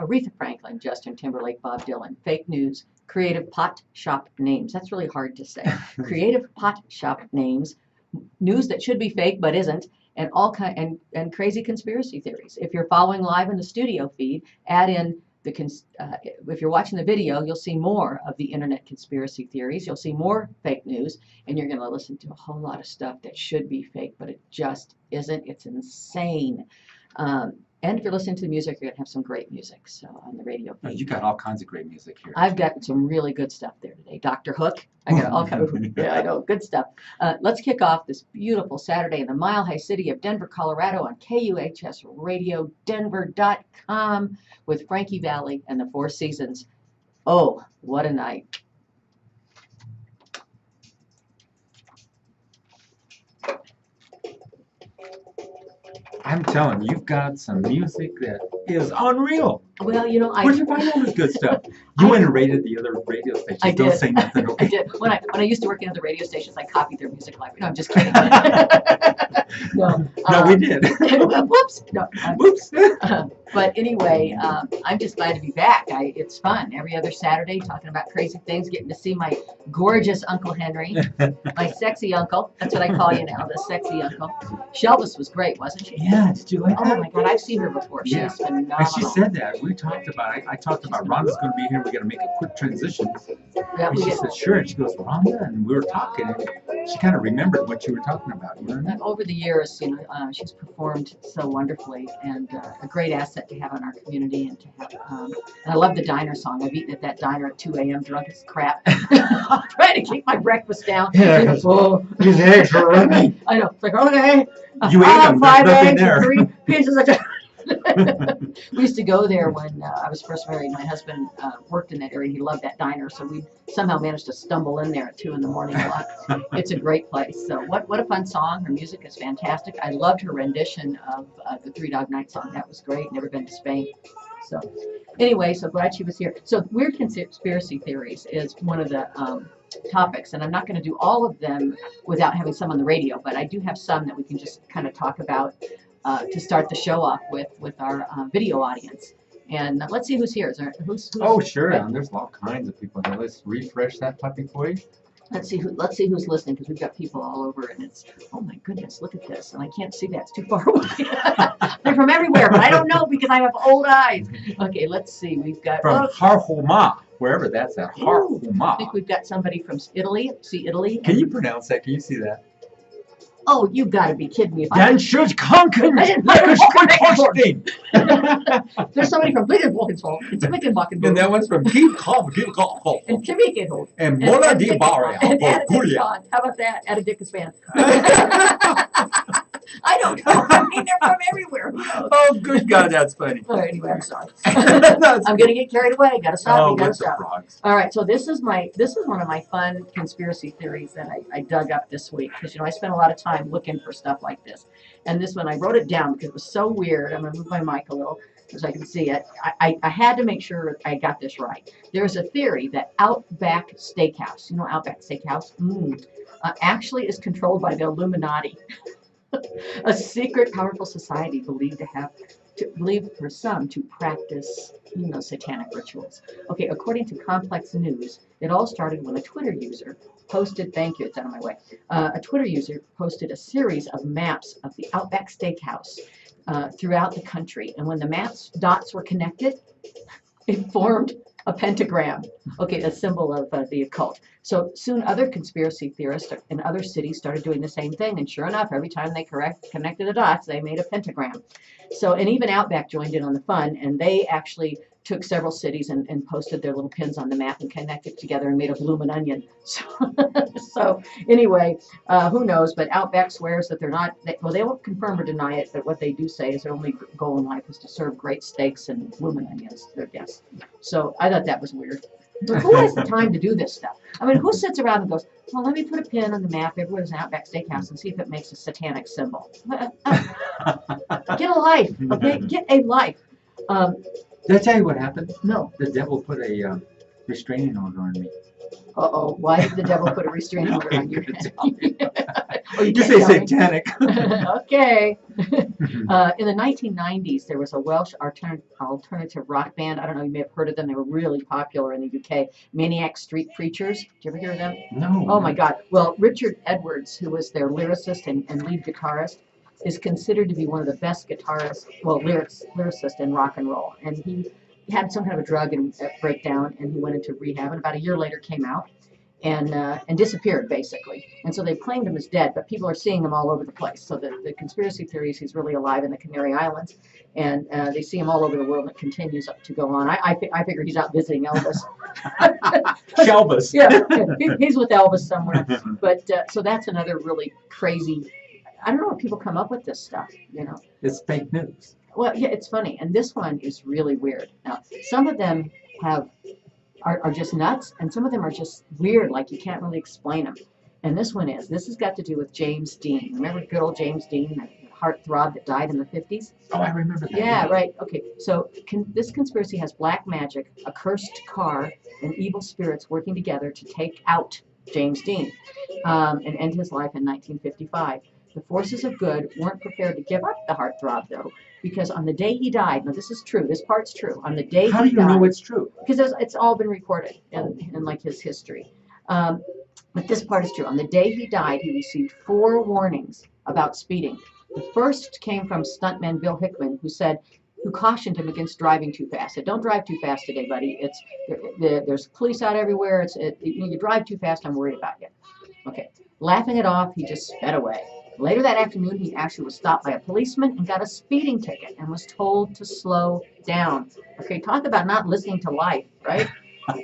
Aretha Franklin, Justin Timberlake, Bob Dylan. Fake news, creative pot shop names. That's really hard to say. Creative pot shop names, news that should be fake but isn't, and and crazy conspiracy theories. If you're following live in the studio feed, add in if you're watching the video, you'll see more of the internet conspiracy theories. You'll see more fake news, and you're going to listen to a whole lot of stuff that should be fake, but it just isn't. It's insane. And if you're listening to the music, you're going to have some great music. So on the radio feed. You got all kinds of great music here. I've got some really good stuff there today. Dr. Hook. I got all kinds of, yeah, I know, good stuff. Let's kick off this beautiful Saturday in the Mile High City of Denver, Colorado on KUHS Radio Denver.com with Frankie Valli and the Four Seasons. Oh, what a night. I'm telling you, you've got some music that is unreal. Well, you know, where'd you find all this good stuff? You went and rated the other radio stations. I did. Don't say nothing. Okay? I did. When I used to work in other radio stations, I copied their music library. No, I'm just kidding. No, we did. Whoops. No, Whoops. But anyway, I'm just glad to be back. It's fun. Every other Saturday, talking about crazy things, getting to see my gorgeous Uncle Henry, my sexy uncle. That's what I call you now, the sexy uncle. Shelvis was great, wasn't she? Yeah, did you like that? Oh my God, I've seen her before. Yeah. She's phenomenal. And she said that. We talked about it. I talked about Rhonda's going to be here. We're going to make a quick transition. Yeah, and she said, sure. And she goes, Rhonda? And we were talking. And she kind of remembered what you were talking about. You know? Over the years, you know, she's performed so wonderfully, and a great asset to have in our community. And to have, and I love the diner song. I've eaten at that diner at 2 a.m. drunk as crap. I'm trying to keep my breakfast down. Yeah, these eggs are running. I know. It's like, okay. You ate them. Five There's nothing eggs there. and 3 pieces of we used to go there when I was first married. My husband worked in that area. He loved that diner, so we somehow managed to stumble in there at 2 in the morning a lot. It's a great place. So what a fun song. Her music is fantastic. I loved her rendition of the Three Dog Night song. That was great. Never been to Spain. So anyway, so glad she was here. So weird conspiracy theories is one of the topics, and I'm not going to do all of them without having some on the radio, but I do have some that we can just kind of talk about to start the show off with our video audience. And let's see who's here. Is there, who's oh, sure. Right? And there's all kinds of people here. Let's refresh that puppy for you. Let's see who's listening, because we've got people all over, and it's, oh my goodness, look at this, and I can't see that, it's too far away. They're from everywhere, but I don't know because I have old eyes. Okay, let's see, we've got from Harhoma, wherever that's at. Harhoma. I think we've got somebody from Italy. See Italy? Can you pronounce that? Can you see that? Oh, you got to be kidding me! Dan should conquer. There's somebody from Wickenwalkenthal. It's Wickenwalkenthal. And that one's from Kiekhoff. And Kimikhoff. And Mola di Baria. And How about that? Atticus-Fan. I don't know. I mean, they're from everywhere. Oh, good God, that's funny. All right, anyway, I'm sorry. I'm going to get carried away. Got to stop. Oh, Got to stop. frogs. All right, so this is one of my fun conspiracy theories that I dug up this week, because I spent a lot of time looking for stuff like this, and this one I wrote it down because it was so weird. I'm going to move my mic a little so I can see it. I had to make sure I got this right. There's a theory that Outback Steakhouse, Outback Steakhouse, actually is controlled by the Illuminati. A secret, powerful society believed for some to practice, satanic rituals. Okay, according to Complex News, it all started when a Twitter user posted, thank you, it's out of my way. A Twitter user posted a series of maps of the Outback Steakhouse throughout the country, and when the maps dots were connected, it formed a pentagram. Okay, a symbol of the occult. So soon other conspiracy theorists in other cities started doing the same thing, and sure enough, every time they connected the dots, they made a pentagram. So, and even Outback joined in on the fun, and they actually took several cities and posted their little pins on the map and connected together and made a bloomin' onion. So anyway, who knows, but Outback swears that they won't confirm or deny it, but what they do say is their only goal in life is to serve great steaks and bloomin' onions to their guests. So I thought that was weird. But who has the time to do this stuff? I mean, who sits around and goes, well, let me put a pin on the map everywhere's an Outback Steakhouse and see if it makes a satanic symbol. Get a life, okay? Get a life. Did I tell you what happened? No. The devil put a restraining order on me. Uh-oh, why did the devil put a restraining order on you? Oh, You can't say tell me. satanic. Okay. In the 1990s, there was a Welsh alternative rock band. I don't know, you may have heard of them. They were really popular in the UK. Maniac Street Preachers. Did you ever hear of them? No. Oh, my God. Well, Richard Edwards, who was their lyricist and lead guitarist, is considered to be one of the best guitarists, well, lyricist in rock and roll. And he had some kind of a drug and breakdown, and he went into rehab, and about a year later came out and disappeared, basically. And so they claimed him as dead, but people are seeing him all over the place. So the conspiracy theories, he's really alive in the Canary Islands, and they see him all over the world, and it continues to go on. I figure he's out visiting Elvis. Shelvis. Yeah, he's with Elvis somewhere. But so that's another really crazy. I don't know if people come up with this stuff, you know. It's fake news. Well, yeah, it's funny. And this one is really weird. Now, some of them are just nuts, and some of them are just weird, like you can't really explain them. And this has got to do with James Dean. Remember good old James Dean, that heartthrob that died in the 50s? Oh, I remember that. Yeah, right. Okay, so this conspiracy has black magic, a cursed car, and evil spirits working together to take out James Dean and end his life in 1955. The forces of good weren't prepared to give up the heartthrob, though, because on the day he died, now this is true, this part's true, on the day he died. How do you know it's true? Because it's all been recorded in like his history. But this part is true. On the day he died, he received 4 warnings about speeding. The first came from stuntman Bill Hickman, who cautioned him against driving too fast. Said, "Don't drive too fast today, buddy. There's police out everywhere. You drive too fast, I'm worried about you." Okay. Laughing it off, he just sped away. Later that afternoon, he actually was stopped by a policeman and got a speeding ticket and was told to slow down. Okay, talk about not listening to life, right?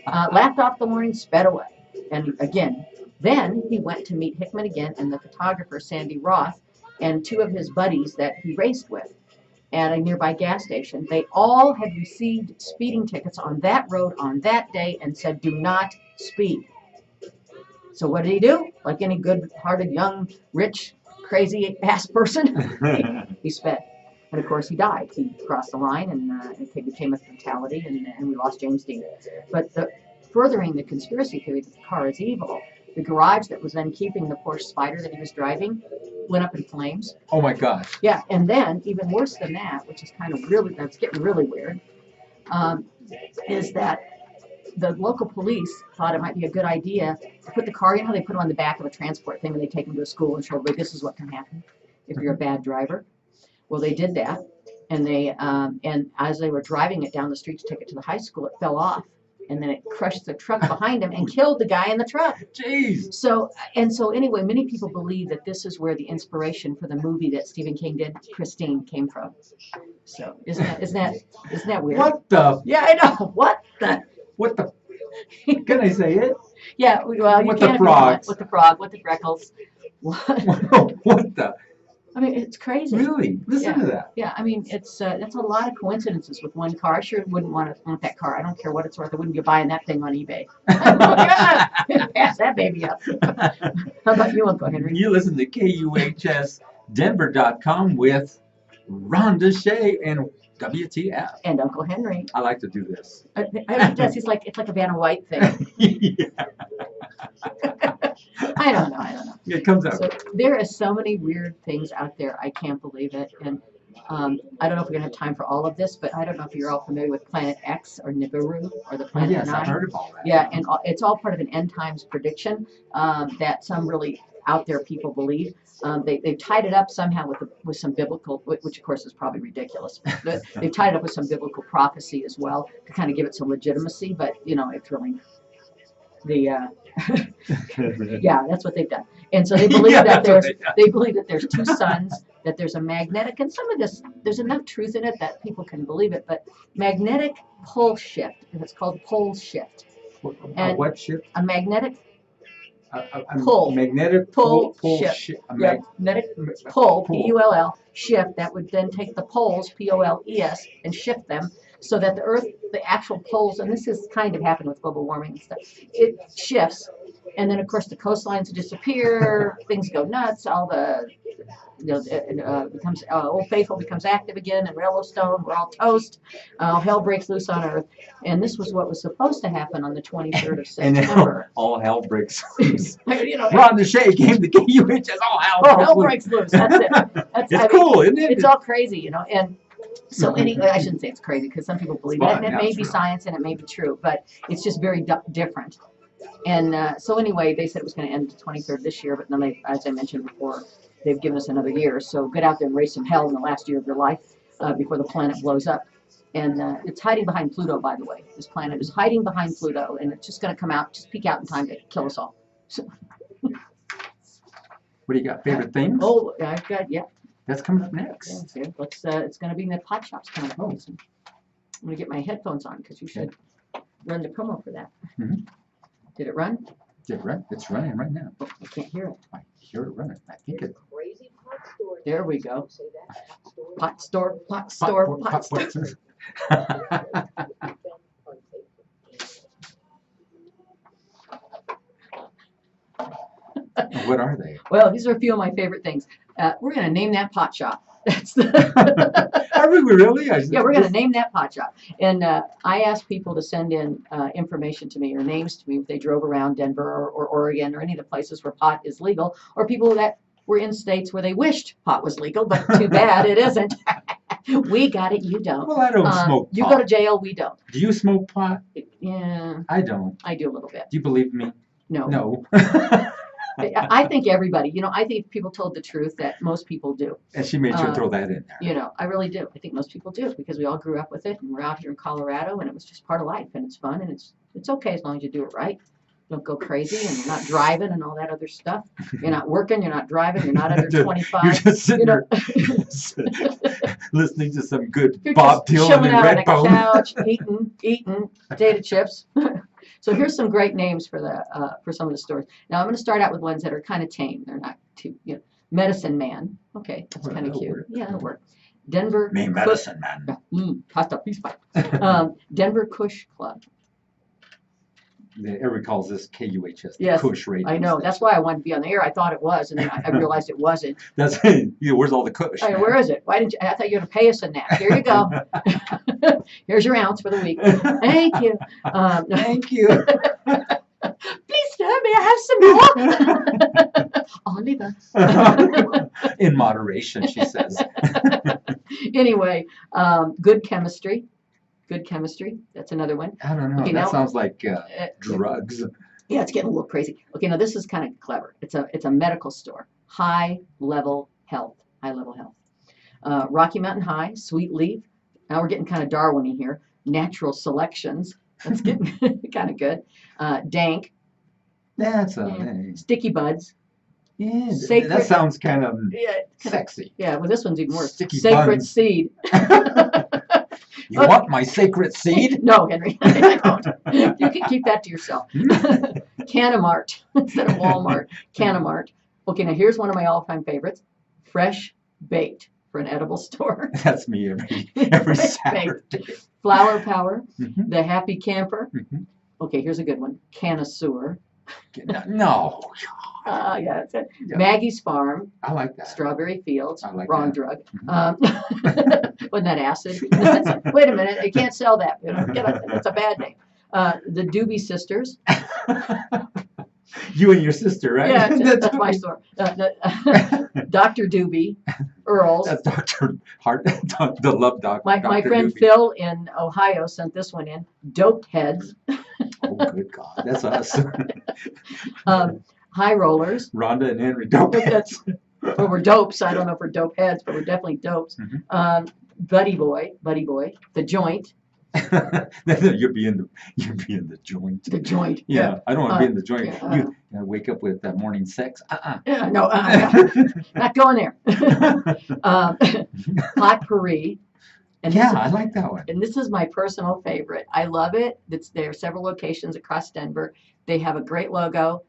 Laughed off the warning, sped away. And again, then he went to meet Hickman again and the photographer Sandy Roth and 2 of his buddies that he raced with at a nearby gas station. They all had received speeding tickets on that road on that day and said, "Do not speed." So what did he do? Like any good-hearted, young, rich, crazy-ass person, he sped. And, of course, he died. He crossed the line, and it became a fatality, and we lost James Dean. But furthering the conspiracy theory that the car is evil, the garage that was then keeping the Porsche Spider that he was driving went up in flames. Oh, my gosh. Yeah, and then, even worse than that, which is that's getting really weird, is that the local police thought it might be a good idea to put the car, you know how they put them on the back of a transport thing when they take them to a school and show everybody this is what can happen if you're a bad driver. Well, they did that, and and as they were driving it down the street to take it to the high school, it fell off, and then it crushed the truck behind him and killed the guy in the truck. Jeez. So anyway, many people believe that this is where the inspiration for the movie that Stephen King did, Christine, came from. So isn't that weird? What the? Yeah, I know. What the? What the? Can I say it? Yeah, well, you With can't the frogs. with the frog, with the Freckles. What? What the? I mean, it's crazy. Really? Listen to that. Yeah, I mean, that's a lot of coincidences with one car. I sure wouldn't want that car. I don't care what it's worth. I wouldn't be buying that thing on eBay. Pass that baby up. How about you, Uncle Henry? You listen to KUHSdenver.com with Rhonda Shea and WTF. And Uncle Henry. I like to do this. It's like a Vanna White thing. Yeah. I don't know. It comes out. So there are so many weird things out there. I can't believe it. And I don't know if we're going to have time for all of this, but I don't know if you're all familiar with Planet X or Nibiru or the Planet Yes, Nine. I've heard of all that. Yeah, and it's all part of an end times prediction that some really out there people believe. They tied it up somehow with some biblical, which of course is probably ridiculous. But they've tied it up with some biblical prophecy as well to kind of give it some legitimacy. But it's really yeah, that's what they've done. And so they believe that there's 2 suns, that there's a magnetic, and some of this, there's enough truth in it that people can believe it, but magnetic pole shift, and it's called pole shift. And what shift? a magnetic pull. Magnetic pull shift. Magnetic pull, P-U-L-L, shift, that would then take the poles, P-O-L-E-S, and shift them so that the Earth, the actual poles, and this is kind of happened with global warming and stuff, it shifts, and then of course the coastlines disappear, things go nuts, all the becomes Old Faithful becomes active again in Yellowstone. We're all toast. Hell breaks loose on Earth, and this was what was supposed to happen on the 23rd of And September. all hell breaks loose. You know, Rhonda Shea came to KUHS. All hell breaks loose. That's it. That's, It's cool, isn't it? It's all crazy, you know. And so anyway, I shouldn't say it's crazy because some people believe that, and it may be science and it may be true, but it's just very different. And so anyway, they said it was going to end the 23rd this year, but then they, as I mentioned before, they've given us another year. So get out there and raise some hell in the last year of your life before the planet blows up. And it's hiding behind Pluto, by the way. This planet is hiding behind Pluto, and it's just going to come out, just peek out in time to kill us all. So, what do you got? Favorite things? Oh, I've got, yeah. That's coming up next. Yeah, it's going to be in the pot shops coming up. I'm going to get my headphones on because you should run the promo for that. Mm-hmm. Did it run? Did it run? It's running right now. Oh, I can't hear it. I hear it running. I think it. There we go. Pot store, pot store, pot store. What are they? Well, these are a few of my favorite things. We're going to name that pot shop. That's the Are we really? Yeah, we're going to name that pot shop. And I asked people to send in information to me or names to me if they drove around Denver or Oregon or any of the places where pot is legal, or people that were in states where they wished pot was legal, but too bad it isn't. We got it, you don't. Well, I don't smoke pot. You go to jail, we don't. Do you smoke pot? Yeah. I don't. I do a little bit. Do you believe me? No. No. I think everybody, you know, I think if people told the truth that most people do. And she made sure throw that in there. You know, I really do. I think most people do because we all grew up with it and we're out here in Colorado and it was just part of life and it's fun and it's okay as long as you do it right. Don't go crazy and you're not driving and all that other stuff. You're not working, you're not driving, you're not under 25. You're just sitting there listening to some good Bob Dylan and Redbone. Redbone. On a couch, eating potato chips. So here's some great names for some of the stores. Now I'm going to start out with ones that are kind of tame. They're not too, you know, Medicine Man. Okay, that's kind of cute. Work. Yeah, that'll work. Denver. Me Medicine Man. Pasta, please fight. Denver Kush Club. Everybody calls this KUHS, the Yes, Kush radio. I know. That's why I wanted to be on the air. I thought it was, and then I realized it wasn't. That's where's all the Kush? Hey, where is it? Why didn't you? I thought you were going to pay us in that. Here you go. Here's your ounce for the week. Thank you. Thank you. Please, sir, may I have some more? Oliver. In moderation, she says. Anyway, good chemistry. Good chemistry. That's another one. I don't know. Okay, that now, sounds like drugs. Yeah, it's getting a little crazy. Okay, now this is kind of clever. It's a medical store. High level health. High level health. Rocky Mountain High, Sweet Leaf. Now we're getting kind of Darwin-y here. Natural Selections. That's getting kind of good. Dank. That's a Sticky Buds. Yeah, Sacred, that sounds kind of sexy. Yeah, well, this one's even worse. Sticky Sacred buns. Seed. You want my sacred seed? No, Henry, I don't. You can keep that to yourself. Canamart instead of Walmart. Canamart. Okay, now here's one of my all-time favorites. Fresh Baked for an edible store. That's me every Saturday. Flower Power. Mm-hmm. The Happy Camper. Mm-hmm. Okay, here's a good one. Connoisseur. No. Yeah, that's it. Yeah. Maggie's Farm. I like that. Strawberry Fields. I like Wrong that. drug. Mm-hmm. Wasn't that acid? Wait a minute. You can't sell that. That's a bad name. The Doobie Sisters. You and your sister, right? Yeah, that's my store. Dr. Doobie. Earls. That's Dr. Hart, the love doctor. My friend Doobie. Phil in Ohio sent this one in. Dope Heads. Oh, good God. That's us. High Rollers. Rhonda and Henry Dope Heads. Well, we're dopes. I don't know if we're dope heads, but we're definitely dopes. Mm-hmm. Buddy Boy. The Joint. You'll be in the joint. The Joint. Yeah, I don't want to be in the joint. Yeah, you wake up with that morning sex. Yeah, no, not going there. Potpourri. And I like that one. And this is my personal favorite. I love it. There are several locations across Denver. They have a great logo.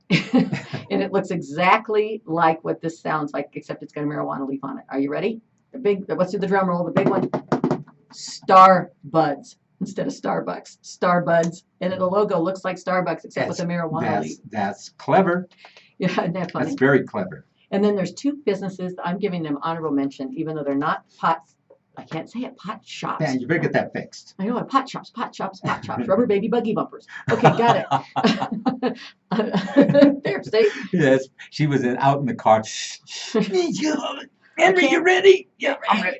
And it looks exactly like what this sounds like, except it's got a marijuana leaf on it. Are you ready? Let's do the drum roll. The big one. Star Buds instead of Starbucks. Star Buds. And the logo looks like Starbucks except with a marijuana leaf. That's clever. Yeah, isn't that funny? That's very clever. And then there's two businesses, I'm giving them honorable mention, even though they're not pots. I can't say it, pot shops. Yeah, you better get that fixed. I know, pot shops, rubber baby buggy bumpers. Okay, got it. There, see? Yes, she was out in the car. Shh, shh. Henry, you ready? Yeah, I'm ready.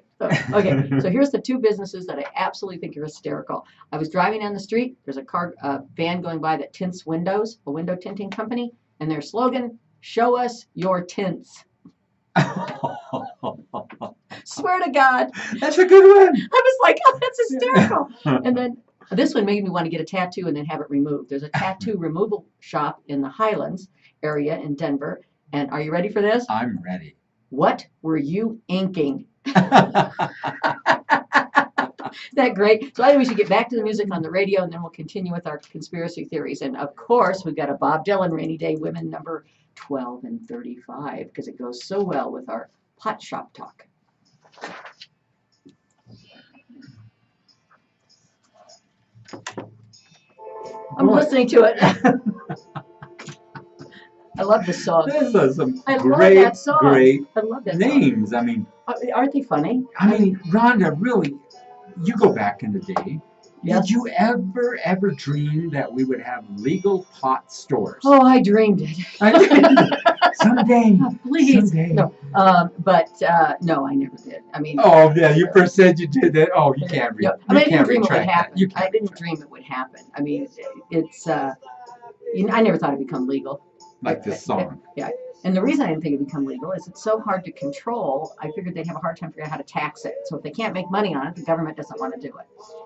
Okay, so here's the two businesses that I absolutely think are hysterical. I was driving down the street. There's a van going by that tints windows, a window tinting company, and their slogan, "Show us your tints." Swear to God. That's a good one. I was like, oh, that's hysterical. And then this one made me want to get a tattoo and then have it removed. There's a tattoo removal shop in the Highlands area in Denver. And are you ready for this? I'm ready. What were you inking? Isn't that great? So I think we should get back to the music on the radio, and then we'll continue with our conspiracy theories. And of course, we've got a Bob Dylan Rainy Day Women number 12 and 35, because it goes so well with our pot shop talk. I'm listening to it. I love this song. Those are some I love great, that song. great I love that names. song. I mean, aren't they funny? I mean, Rhonda, really, you go back in the day. Yes. Did you ever dream that we would have legal pot stores? Oh, I dreamed it. Someday. Please. Someday. No, no, I never did. I mean. Oh, yeah, you first said you did that. Oh, you can't read. I mean, I didn't dream it would retract that. happen. You can't I didn't dream it would happen. I mean, it's, I never thought it'd become legal. Like this song. Yeah. And the reason I didn't think it'd become legal is it's so hard to control. I figured they'd have a hard time figuring out how to tax it. So if they can't make money on it, the government doesn't want to do it.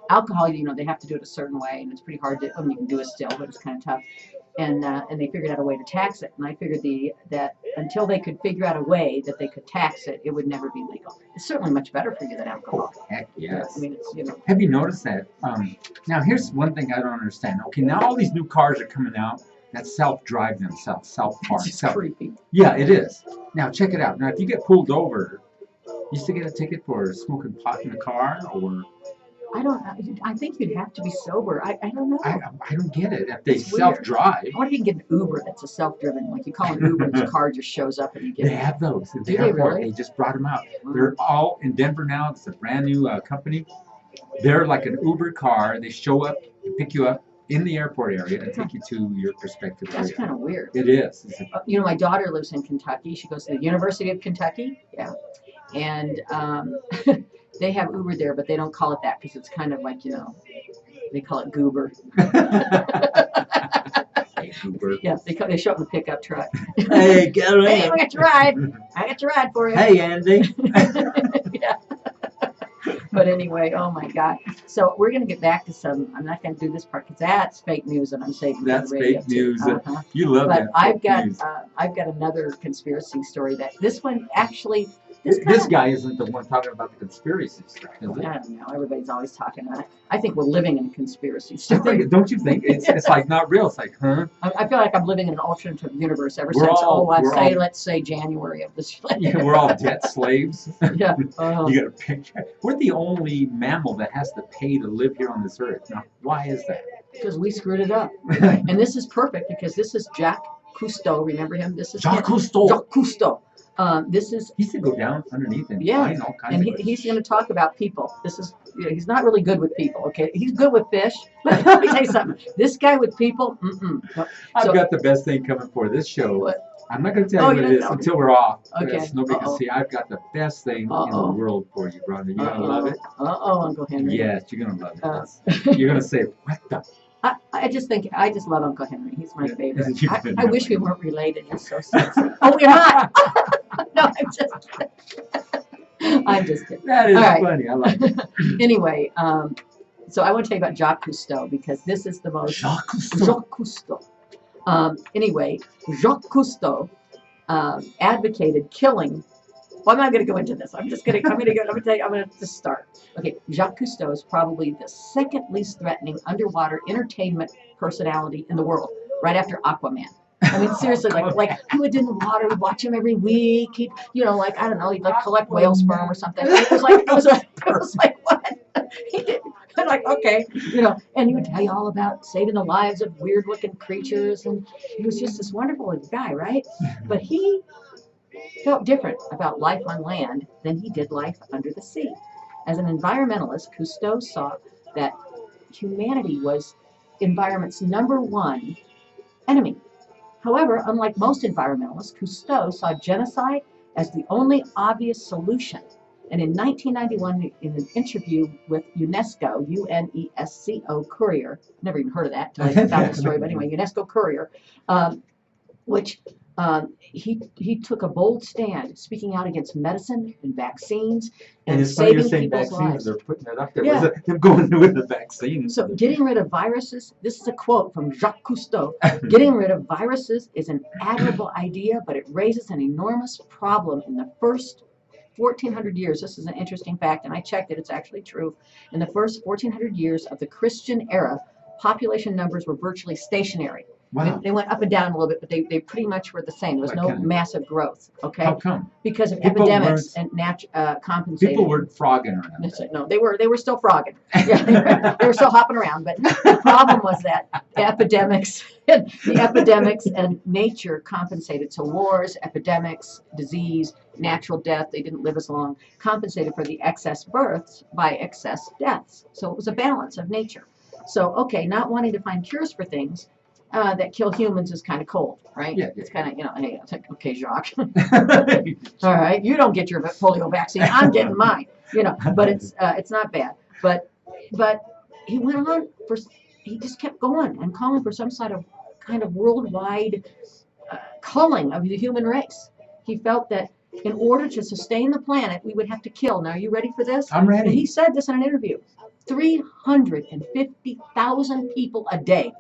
Alcohol, they have to do it a certain way, and it's pretty hard to. I mean, you can do it still, but it's kind of tough. And they figured out a way to tax it. And I figured that until they could figure out a way that they could tax it, it would never be legal. It's certainly much better for you than alcohol. Oh, heck yes. I mean, it's. Have you noticed that? Now, here's one thing I don't understand. Okay, now all these new cars are coming out that self-drive themselves, self-park. It's just creepy. Yeah, it is. Now, check it out. Now, if you get pulled over, you still get a ticket for smoking pot in the car, or? I don't know. I think you'd have to be sober. I don't know. I don't get it. If they It's weird. self-drive. I wonder if you can get an Uber that's a self-driven. Like you call an Uber and the car just shows up and you get They have those. Do they really? They just brought them out. Wow. They're all in Denver now. It's a brand new company. They're like an Uber car. They show up, pick you up in the airport area and take you to your prospective area. That's kind of weird. It is. My daughter lives in Kentucky. She goes to the University of Kentucky. Yeah. And they have Uber there, but they don't call it that because it's kind of like, they call it goober. Hey, Goober. Yeah, they show up in a pickup truck. Hey, get in. Hey, I got your ride. I got your ride for you. Hey, Andy. Yeah. But anyway, oh my God. So we're going to get back to some. I'm not going to do this part because that's fake news, and I'm saving That's the radio fake news. too. Uh-huh. You love But that. I've got news. I've got another conspiracy story that this one actually. This guy isn't the one talking about the conspiracy stuff, is it? I don't know. Everybody's always talking about it. I think we're living in a conspiracy I story. think, don't you think? It's like not real. It's like, huh? I feel like I'm living in an alternative universe ever We're since. all- we're all- let's say January of this year. Yeah, we're all debt slaves. Yeah. You got to picture. We're the only mammal that has to pay to live here on this earth. Now, why is that? Because we screwed it up. And this is perfect because this is Jacques Cousteau. Remember him? This is Jacques Cousteau. Jacques Cousteau. This is He used to go down underneath and Yeah, find all kinds and of he's going to talk about people. This is he's not really good with people. Okay, he's good with fish. But let me tell you something. This guy with people. No. I've So- got the best thing coming for this show. What? I'm not going to tell Oh, you what you're it is not telling until we're off. Okay. Yes, nobody Uh-oh. can see. I've got the best thing in the Uh-oh. world for you, Rhonda. You're going to love it. Uncle Henry. Yes, you're going to love it. You're going to say, what the? I just love Uncle Henry. He's my favorite. You've I been wish we really- weren't related. He's so sexy. Oh, we're not. No, I'm just kidding. I'm just kidding. That is All right. funny. I like it. Anyway, so I want to tell you about Jacques Cousteau because this is the most Jacques Cousteau. Jacques Cousteau. Anyway, Jacques Cousteau advocated killing. Well, I'm not going to go into this. I'm going to just start. Okay, Jacques Cousteau is probably the second least threatening underwater entertainment personality in the world, right after Aquaman. I mean, seriously, like he would in the water, we'd watch him every week. He'd, I don't know, he'd like collect whale sperm or something. It was like what? He did. I'm like, okay, and he would tell you all about saving the lives of weird-looking creatures, and he was just this wonderful guy, right? But he felt different about life on land than he did life under the sea. As an environmentalist, Cousteau saw that humanity was environment's #1 enemy. However, unlike most environmentalists, Cousteau saw genocide as the only obvious solution. And in 1991, in an interview with UNESCO, UNESCO Courier, never even heard of that until I found the story, but anyway, UNESCO Courier, which he took a bold stand, speaking out against medicine and vaccines and it's funny you're saving saying people's vaccines, lives. they're putting that up there. Yeah. They're going with the vaccines. So getting rid of viruses, this is a quote from Jacques Cousteau, getting rid of viruses is an admirable idea, but it raises an enormous problem in the first 1400 years. This is an interesting fact, and I checked it, it's actually true. In the first 1400 years of the Christian era, population numbers were virtually stationary. Wow. They went up and down a little bit, but they pretty much were the same. There was no massive growth. Okay. How come? Because of epidemics and compensated. People were frogging around. No, they were still frogging. Yeah, they were still hopping around. But the problem was that the epidemics and nature compensated. So wars, epidemics, disease, natural death, they didn't live as long, compensated for the excess births by excess deaths. So it was a balance of nature. So, okay, not wanting to find cures for things that kill humans is kind of cold, right? Yeah. It's kind of, hey, it's like, okay, Jacques. All right, you don't get your polio vaccine. I'm getting mine. But it's not bad. But he went on he just kept going and calling for some sort of kind of worldwide culling of the human race. He felt that in order to sustain the planet, we would have to kill. Now, are you ready for this? I'm ready. And he said this in an interview. 350,000 people a day.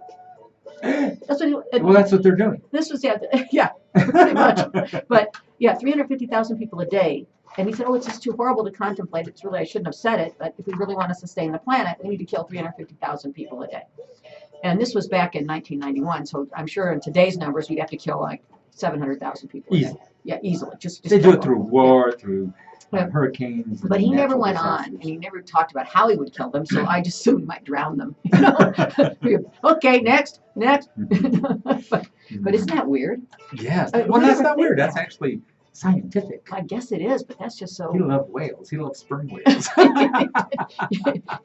That's what they're doing. This was pretty much. But 350,000 people a day. And he said, it's just too horrible to contemplate. It's really, I shouldn't have said it, but if we really want to sustain the planet, we need to kill 350,000 people a day. And this was back in 1991. So I'm sure in today's numbers, we'd have to kill like 700,000 people a day. Yeah, easily. Just they do it through war, through hurricanes. But he never went on, and he never talked about how he would kill them. So I just assumed he might drown them. Okay, next. But isn't that weird? Yes. Well, that's not weird. That's actually scientific. I guess it is, but that's just so. He loved whales. He loved sperm whales.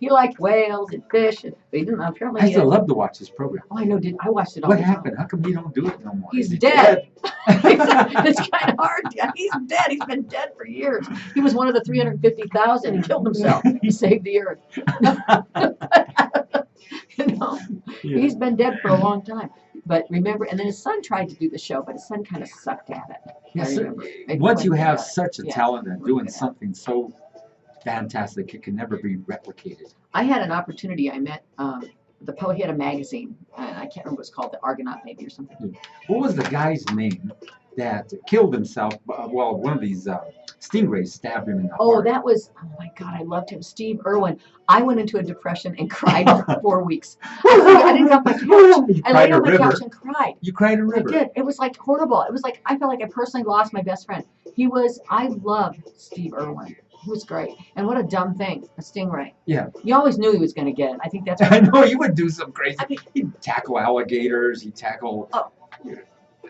He liked whales and fish, but he didn't. Apparently, I still love to watch this program. Oh, I know. I watched it all. What happened? How come he don't do it no more? He's dead. It's kind of hard. He's dead. He's been dead for years. He was one of the 350,000. He killed himself. He saved the earth. He's been dead for a long time. But remember, and then his son tried to do the show, but his son kind of sucked at it. Yes, once you have such a talent at doing something so fantastic, it can never be replicated. I had an opportunity. I met the poet. He had a magazine, and I can't remember what it's called, the Argonaut maybe or something. What was the guy's name that killed himself? Well, one of these stingrays stabbed him in the heart. That was, oh my God, I loved him. Steve Irwin. I went into a depression and cried for 4 weeks. I didn't get off my couch. I laid on my couch and cried. You cried a river. I did. It was like horrible. It was like, I felt like I personally lost my best friend. I loved Steve Irwin. He was great. And what a dumb thing, a stingray. Yeah. You always knew he was going to get it. I think that's what I know, you would do some crazy. He'd tackle alligators. He'd tackle...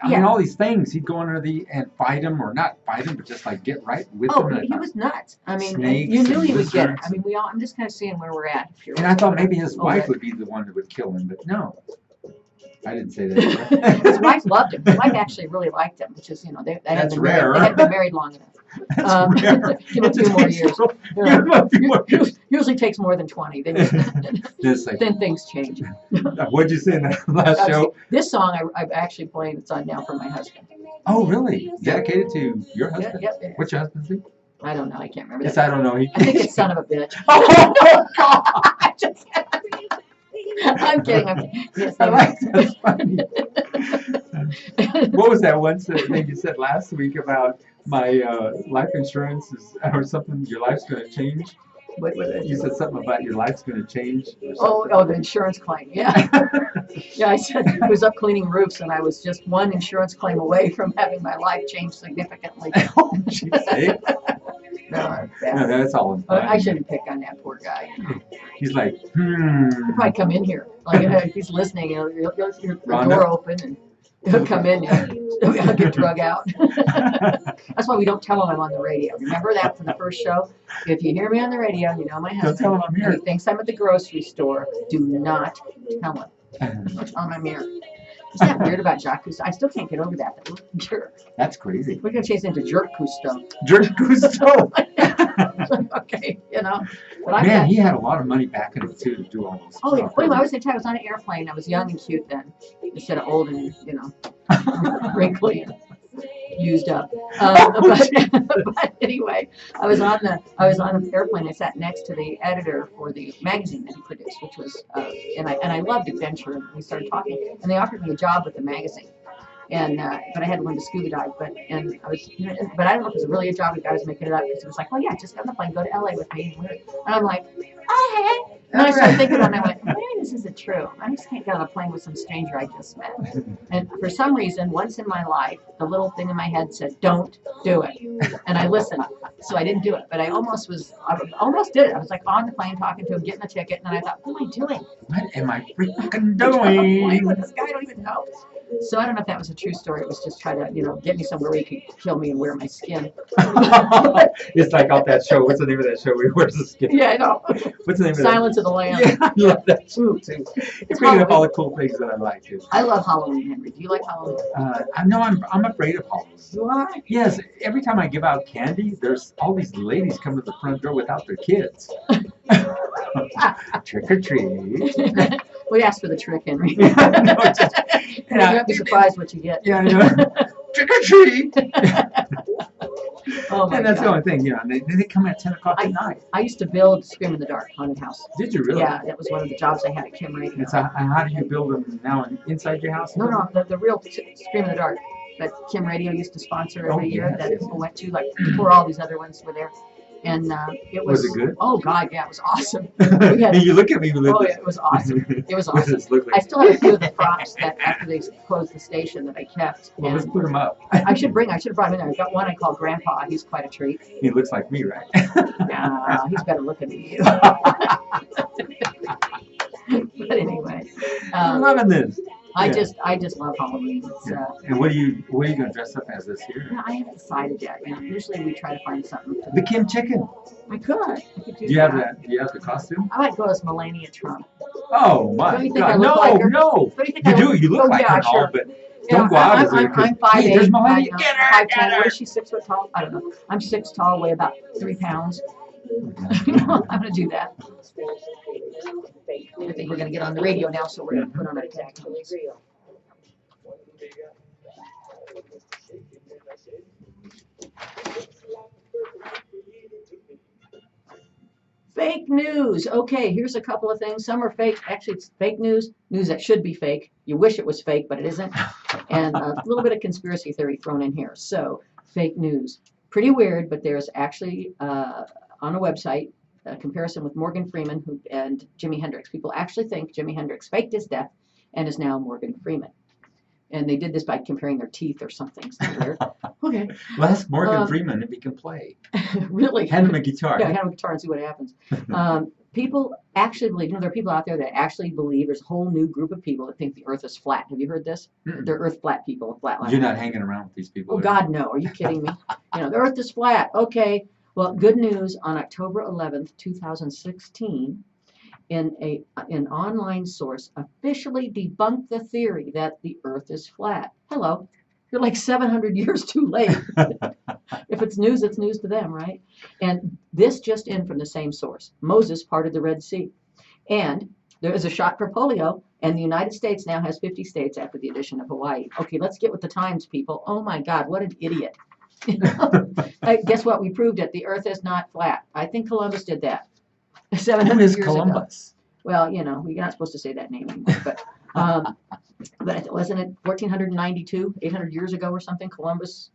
I mean, all these things. He'd go under and fight him, or not fight him, but just like get right with him. He was nuts. I mean, snakes you knew he would get it. I mean, I'm just kind of seeing where we're at here. And I thought maybe his wife would be the one that would kill him, but no. I didn't say that. His wife loved him. His wife actually really liked him, which is, that's rare. They hadn't been married long enough. That's rare. Give him a few more years. Usually takes more than 20. Then things change. What'd you say in that last show? This song I'm actually playing. It's on now for my husband. Oh, really? Dedicated to your husband? Yeah. What's your husband's name? I don't know. I can't remember. Yes, I don't know. I think it's Son of a Bitch. Oh, God. I'm kidding. Yes, that's funny. What was that one thing you said last week about my life insurance or something? Your life's going to change. What was it? You said something about your life's going to change. Oh, the insurance claim. Yeah. Yeah, I said I was up cleaning roofs, and I was just one insurance claim away from having my life change significantly. Oh, geez, No, that's all. I shouldn't pick on that poor guy. He's like, He'll probably come in here. Like, he's listening. Your door open. And He'll come in and I'll get drug out. That's why we don't tell him I'm on the radio. Remember that from the first show? If you hear me on the radio, you know my Don't tell husband. him I'm And here. he thinks I'm at the grocery store. Do not tell him. Don't tell him I'm here. Isn't that weird about Jacques Cousteau? I still can't get over that. That little jerk. That's crazy. We're going to change it into Jerk Cousteau. Jerk Cousteau. Okay, you know. But I Man, got, he had a lot of money back in it too to do all those. oh, yeah. Wait, I was going to tell you, I was on an airplane. I was young and cute then, instead of old and, you know, wrinkly and used up. But anyway, I was on an airplane. I sat next to the editor for the magazine that he produced, which was and I loved adventure. And we started talking, and they offered me a job with the magazine. And but I had to learn to scuba dive. But I was, you know, but I don't know if it was really a job. The guy was making it up because it was like, oh yeah, just get on the plane, go to LA with me. And I'm like, oh hey. And I started thinking about it, and I went, maybe this isn't true. I just can't get on a plane with some stranger I just met. And for some reason, once in my life, the little thing in my head said, don't do it. And I listened. So I didn't do it. But I almost did it. I was like on the plane talking to him, getting the ticket, and then I thought, what am I doing? What am I freaking Playing with doing? this guy I don't even know. So I don't know if that was a true story. It was just trying to, you know, get me somewhere where he could kill me and wear my skin. It's like off that show. What's the name of that show where he wears the skin? Yeah, I know. What's the name of that? Silence of the Lambs. Yeah, I love that show too. It's bringing up all the Halloween. cool things that I like too. I love Halloween, Henry. Do you like Halloween? I know I'm afraid of Halloween. You are? Yes, every time I give out candy, there's all these ladies come to the front door without their kids. Trick or treat. We asked for the trick, Henry. No, just- You might be surprised what you get. Yeah, I know. Trick or treat. Oh my And that's the God. only thing, you know. They come at 10 o'clock at night. I used to build Scream in the Dark haunted house. Did you really? Yeah, that was one of the jobs I had at Kim Radio. And so how do you build them now inside your house? No, the real Scream in the Dark that Kim Radio used to sponsor every year yes, that yes. people went to, like before all these other ones were there. And it was. Was it good? Oh God, yeah, it was awesome. And you look at me with Oh this. yeah, it was awesome. It was What does awesome. this look I like? still have a few of the props that after they closed the station that I kept. Well, let's And put them up. I should have brought him in there. I've got one I call Grandpa. He's quite a treat. He looks like me, right? He's better looking than you. But anyway, I'm loving this. I Yeah. just love Halloween. It's, Yeah. And what are you going to dress up as this year? I haven't decided yet. You know, usually we try to find something. The Kim chicken. I could Do you have that. that? Do you have the costume? I might go as Melania Trump. Oh my Don't you think I God! look No, like her? no. What do you think? You I do. look- You look oh, like yeah, her and all, sure. but Yeah, don't go out as her. I'm 5'8". Hey, there's Melania. I'm Get her, 5'10". get her. What is she, 6 foot tall? I don't know. I'm 6 tall, weigh about 3 pounds. I'm gonna do that. I think we're gonna get on the radio now, so we're gonna put on our tag. Fake news. Okay, here's a couple of things. Some are fake. Actually, it's fake news. News that should be fake. You wish it was fake, but it isn't. And a little bit of conspiracy theory thrown in here. So, fake news. Pretty weird, but there's actually on a website a comparison with Morgan Freeman and Jimi Hendrix. People actually think Jimi Hendrix faked his death and is now Morgan Freeman. And they did this by comparing their teeth or something. So weird. Okay. Well, ask Morgan Freeman if he can play. Really? Hand him a guitar. Yeah, hand him a guitar and see what happens. People actually believe, there are people out there that actually believe there's a whole new group of people that think the earth is flat. Have you heard this? They're earth flat people, flatliners. You're not hanging around with these people. Oh, God, no. Are you kidding me? The earth is flat. Okay. Well, good news. On October 11th, 2016, an online source officially debunked the theory that the earth is flat. Hello. You're like 700 years too late. If it's news to them, right? And this just in from the same source. Moses parted the Red Sea. And there is a shot for polio, and the United States now has 50 states after the addition of Hawaii. Okay, let's get with the times, people. Oh my God, what an idiot. Guess what? We proved it. The earth is not flat. I think Columbus did that. 700 Who is years Columbus? ago. Well, we're not supposed to say that name anymore, but wasn't it 1492, 800 years ago or something? Columbus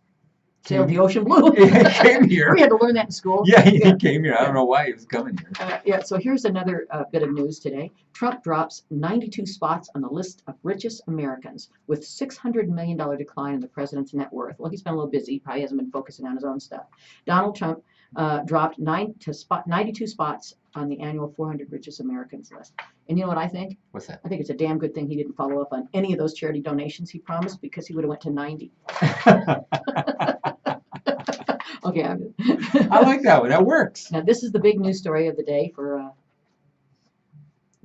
sailed the ocean blue. He came here. We had to learn that in school. Yeah, he came here. I don't know why he was coming here. So here's another bit of news today. Trump drops 92 spots on the list of richest Americans with $600 million decline in the president's net worth. Well, he's been a little busy. Probably hasn't been focusing on his own stuff. Donald Trump dropped 92 spots on the annual 400 richest Americans list. And you know what I think? What's that? I think it's a damn good thing he didn't follow up on any of those charity donations he promised, because he would have went to 90. Okay, I like that one. That works. Now this is the big news story of the day for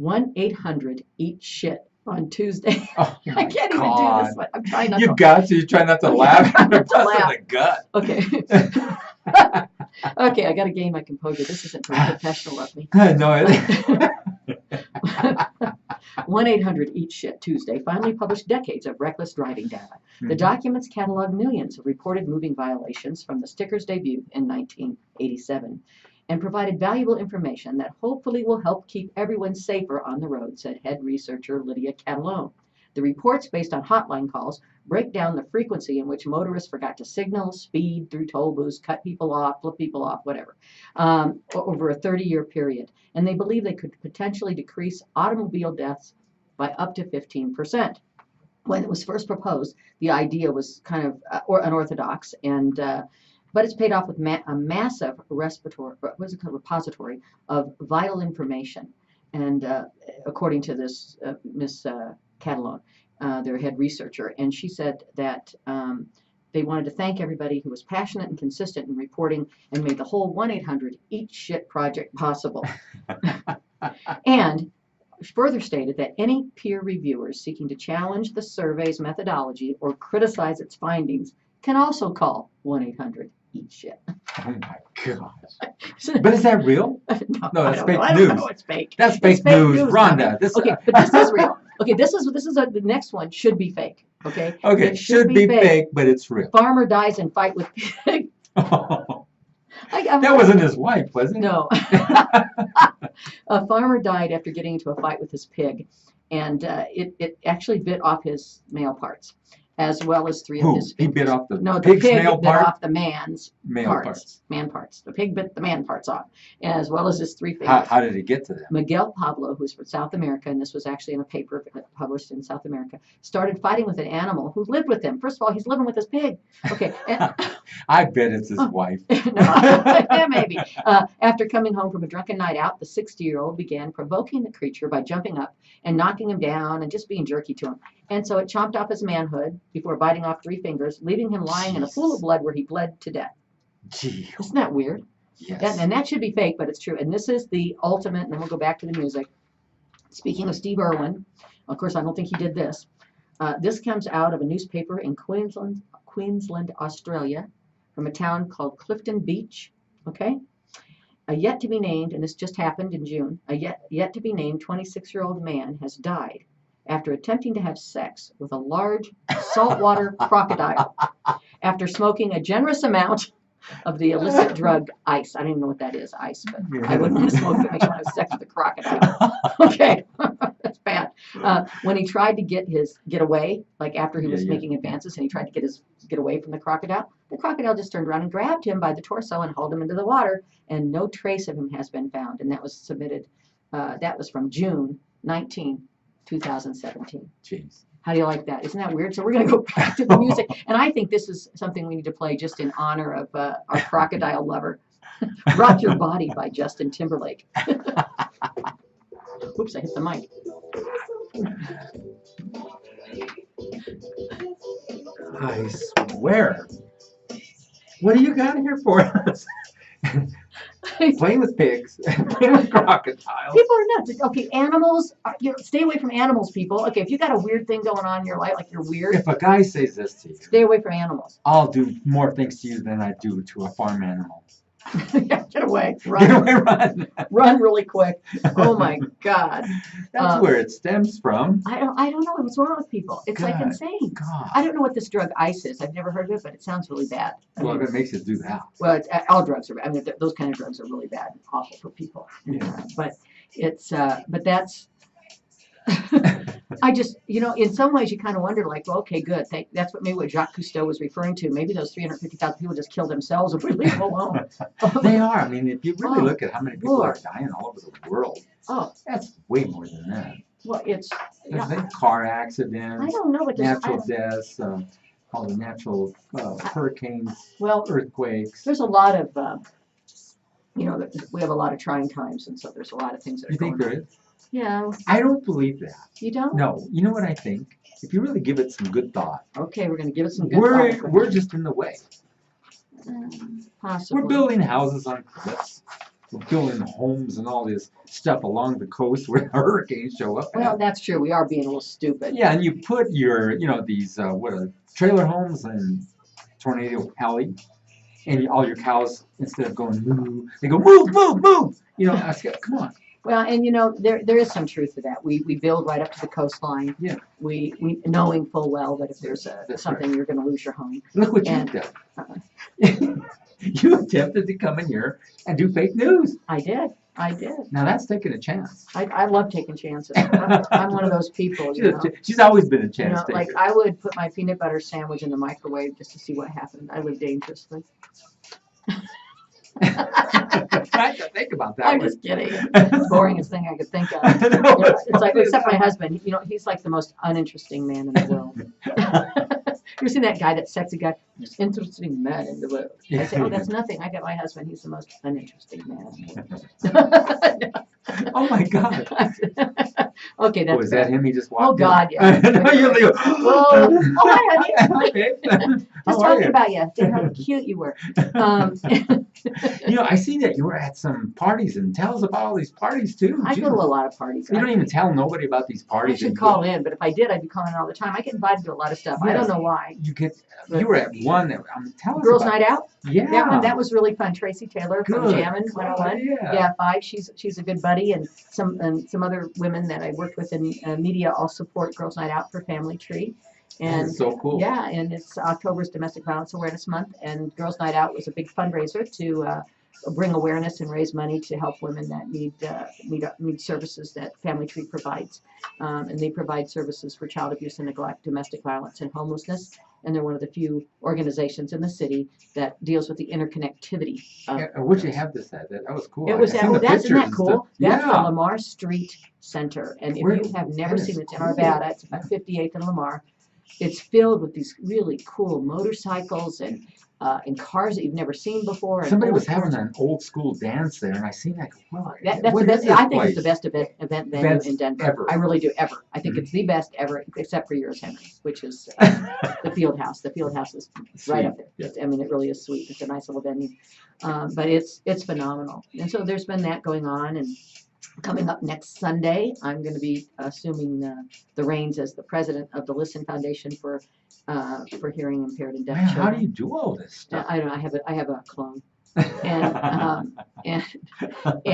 1-800-EAT-SHIT on Tuesday. Oh, I can't even God. do this one. I'm trying not You to. got to. You try not to laugh. You're busting the gut. Okay. Okay, I got to gain my composure. This isn't very professional of me. No, it 1-800-EAT-SHIT Tuesday finally published decades of reckless driving data. The documents catalog millions of reported moving violations from the sticker's debut in 1987 and provided valuable information that hopefully will help keep everyone safer on the road, said head researcher Lydia Catalone. The reports, based on hotline calls, break down the frequency in which motorists forgot to signal, speed through toll booths, cut people off, flip people off, whatever, over a 30-year period. And they believe they could potentially decrease automobile deaths by up to 15%. When it was first proposed, the idea was kind of unorthodox, but it's paid off with a massive repository of vital information. And according to this Miss Catalone, their head researcher, and she said that they wanted to thank everybody who was passionate and consistent in reporting and made the whole 1-800-EAT-SHIT project possible. And further stated that any peer reviewers seeking to challenge the survey's methodology or criticize its findings can also call 1-800-EAT-SHIT. Oh my gosh. But is that real? No, that's fake news. No, it's fake. That's fake news, Rhonda. Okay, but this is real. Okay, the next one should be fake. Okay. Okay, it should be fake, but it's real. Farmer dies in fight with pig. That wasn't his wife, was it? No. A farmer died after getting into a fight with his pig, and it actually bit off his male parts, as well as three of his fingers. He bit off the No, pig's the pig male bit part? off the man's Male parts. Man parts. The pig bit the man parts off, as well as his three fingers. How did he get to them? Miguel Pablo, who's from South America, and this was actually in a paper published in South America, started fighting with an animal who lived with him. First of all, he's living with his pig. Okay. I bet it's his wife. Yeah, maybe. After coming home from a drunken night out, the 60-year-old began provoking the creature by jumping up and knocking him down and just being jerky to him. And so it chomped off his manhood before biting off 3 fingers, leaving him lying in a pool of blood where he bled to death. Gee. Isn't that weird? Yes. And that should be fake, but it's true. And this is the ultimate, and then we'll go back to the music. Speaking of Steve Irwin, of course, I don't think he did this. This comes out of a newspaper in Queensland, Australia, from a town called Clifton Beach. Okay? A yet to be named, and this just happened in June, a yet to be named 26-year-old man has died after attempting to have sex with a large saltwater crocodile after smoking a generous amount of the illicit drug ice. I don't even know what that is, ice, but I wouldn't want to smoke if it makes me want to have sex with a crocodile. Okay, that's bad. When he tried to get away, like after he was making advances and he tried to get away from the crocodile just turned around and grabbed him by the torso and hauled him into the water, and no trace of him has been found. And that was submitted, that was from June 19, 2017. Jeez. How do you like that? Isn't that weird? So we're going to go back to the music. And I think this is something we need to play just in honor of our crocodile lover. Rock Your Body by Justin Timberlake. Oops, I hit the mic. I swear. What do you got here for us? Playing with pigs, playing with crocodiles. People are nuts. Okay, animals, stay away from animals, people. Okay, if you got a weird thing going on in your life, like you're weird. If a guy says this to you, stay away from animals. I'll do more things to you than I do to a farm animal. Yeah, get away. Run. Get away, run. Run really quick. Oh my God. That's where it stems from. I don't know what's wrong with people. It's like insane. God. I don't know what this drug ice is. I've never heard of it, but it sounds really bad. Well, if it makes you do that. Well, all drugs are. I mean, those kind of drugs are really bad and awful for people. Yeah. But it's. But that's. I just, in some ways you kind of wonder, like, well, okay, good. That's what Jacques Cousteau was referring to. Maybe those 350,000 people just killed themselves if we leave them alone. They are. I mean, if you really look at how many people are dying all over the world, that's way more than that. Well, it's car accidents. I don't know what natural deaths, all the natural hurricanes, well, earthquakes. There's a lot of we have a lot of trying times, and so there's a lot of things that are You think going there on. is? Yeah, I don't believe that. you don't? No. You know what I think? If you really give it some good thought, Okay, we're going to give it some good thought. we're just in the way. Possibly. We're building houses on cliffs. We're building homes and all this stuff along the coast where hurricanes show up. Well, that's true. We are being a little stupid. Yeah, and you put your, these trailer homes in Tornado Alley, and all your cows, instead of going moo, they go move, move, move. I said, come on. Well, and there is some truth to that. We build right up to the coastline. Yeah. We knowing full well that if there's something, right. You're going to lose your home. Look what you've done. You attempted to come in here and do fake news. I did. Now that's taking a chance. I love taking chances. I'm one of those people. She's always been a chance taker. Like I would put my peanut butter sandwich in the microwave just to see what happened. I live dangerously. I have to think about that. I'm just kidding. It's the boringest thing I could think of. It's like, except my husband. He's like the most uninteresting man in the world. You ever seen that guy, that sexy guy? Most interesting man in the world. I say, oh, that's nothing. I got my husband. He's the most uninteresting man in the world. Oh my God. Okay, that's. Was that him? He just walked Oh God, yeah. No, you're like, whoa. Oh, hi, honey. Okay. Just talking about you. How cute you were. I see that you were at some parties, and tell us about all these parties too. I go to a lot of parties. You don't even tell nobody about these I parties. should call in, but if I did, I'd be calling in all the time. I get invited to a lot of stuff. I don't know why. You were at one that tell us Girls' about. Night Out. Yeah. That was really fun. Tracy Taylor from Jammin' 101. Yeah. 5. She's a good buddy, and some other women that I worked with in media all support Girls' Night Out for Family Tree. And that's so cool. Yeah, and it's October's Domestic Violence Awareness Month, and Girls' Night Out was a big fundraiser to bring awareness and raise money to help women that need services that Family Tree provides. And they provide services for child abuse and neglect, domestic violence, and homelessness. And they're one of the few organizations in the city that deals with the interconnectivity. Where'd you have this at? That was cool. It was isn't that cool? That's the Yeah. Lamar Street Center. And if you have never seen it, it's in Arvada. It's about 58th and Lamar. It's filled with these really cool motorcycles and cars that you've never seen before. Somebody was having an old school dance there, and I seen that. That's the best. I think it's the best event venue in Denver. Ever. I really do, ever. I think it's the best ever, except for yours, Henry, which is the Field House. The Field House is right up there. Yeah. It really is sweet. It's a nice little venue, but it's phenomenal. And so there's been that going on, and coming up next Sunday, I'm going to be assuming the reins as the president of the Listen Foundation for hearing impaired and deaf Man, children. how do you do all this stuff? I don't know. I have a clone,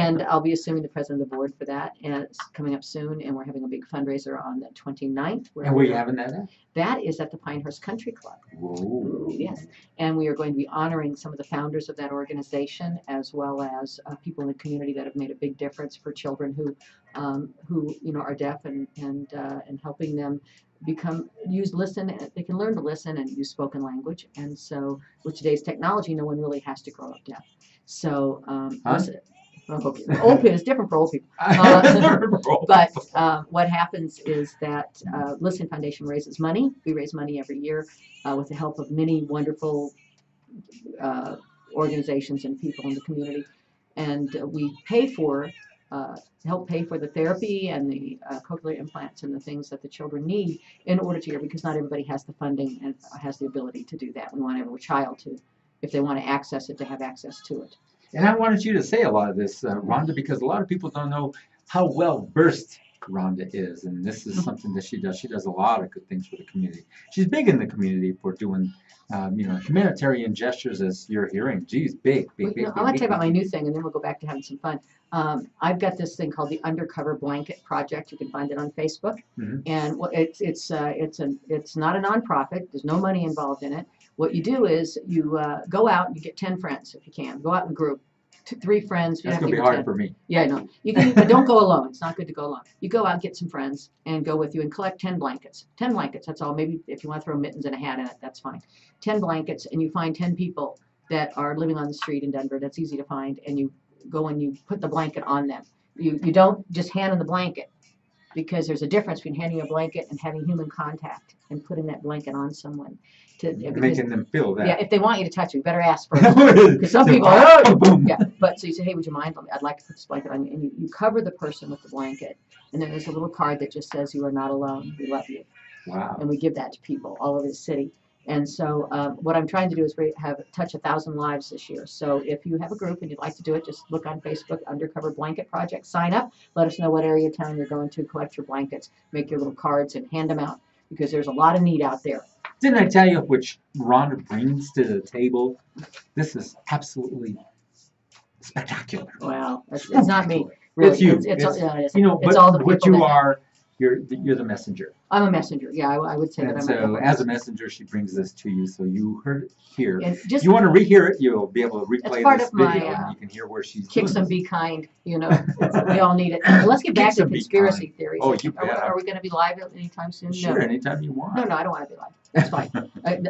and I'll be assuming the president of the board for that. And it's coming up soon, and we're having a big fundraiser on the 29th. And where are you having that at? That is at the Pinehurst Country Club. Whoa. Yes, and we are going to be honoring some of the founders of that organization, as well as people in the community that have made a big difference for children who are deaf, and helping them listen. They can learn to listen and use spoken language. And so, with today's technology, no one really has to grow up deaf. So, old is different for old people. But what happens is that Listen Foundation raises money. We raise money every year with the help of many wonderful organizations and people in the community, and we help pay for the therapy and the cochlear implants and the things that the children need in order to hear, because not everybody has the funding and has the ability to do that. We want every child to, if they want to access it, to have access to it. And I wanted you to say a lot of this, Rhonda, because a lot of people don't know how well versed Rhonda is, and this is something that she does. She does a lot of good things for the community. She's big in the community for doing, humanitarian gestures, as you're hearing. Geez, big. I want to tell you about my new thing, and then we'll go back to having some fun. I've got this thing called the Undercover Blanket Project. You can find it on Facebook, and it's not a nonprofit. There's no money involved in it. What you do is you go out and you get 10 friends if you can. Go out in a group. 3 friends. That's going to be hard for me. Yeah, I know. You can, but don't go alone. It's not good to go alone. You go out, get some friends, and go with you and collect 10 blankets. 10 blankets, that's all. Maybe if you want to throw mittens and a hat in it, that's fine. 10 blankets, and you find 10 people that are living on the street in Denver. That's easy to find, and you go and you put the blanket on them. You don't just hand them the blanket. because there's a difference between handing a blanket and having human contact and putting that blanket on someone. Making them feel that. Yeah, if they want you to touch it, you better ask first. Because some people, oh, boom. Yeah. But so you say, hey, would you mind? I'd like to put this blanket on you. And you cover the person with the blanket. And then there's a little card that just says, you are not alone. We love you. Wow. And we give that to people all over the city. And so what I'm trying to do is touch 1,000 lives this year. So if you have a group and you'd like to do it, just look on Facebook, Undercover Blanket Project, sign up, let us know what area of town you're going to, collect your blankets, make your little cards, and hand them out, because there's a lot of need out there. Didn't I tell you which Rhonda brings to the table? This is absolutely spectacular. Well, it's not me. Really. It's you. It's you know, it's all the people what you that are. You're the messenger. I'm a messenger. Yeah, I would say and that. So as a messenger, she brings this to you. So you heard it here. Just, you want to rehear it, you'll be able to replay this video, my, and you can hear where she's kick doing some, this. be kind. You know, we all need it. Let's get back to conspiracy theories. Oh, you bet. Are we going to be live anytime soon? Sure, no. anytime you want. No, I don't want to be live. That's fine.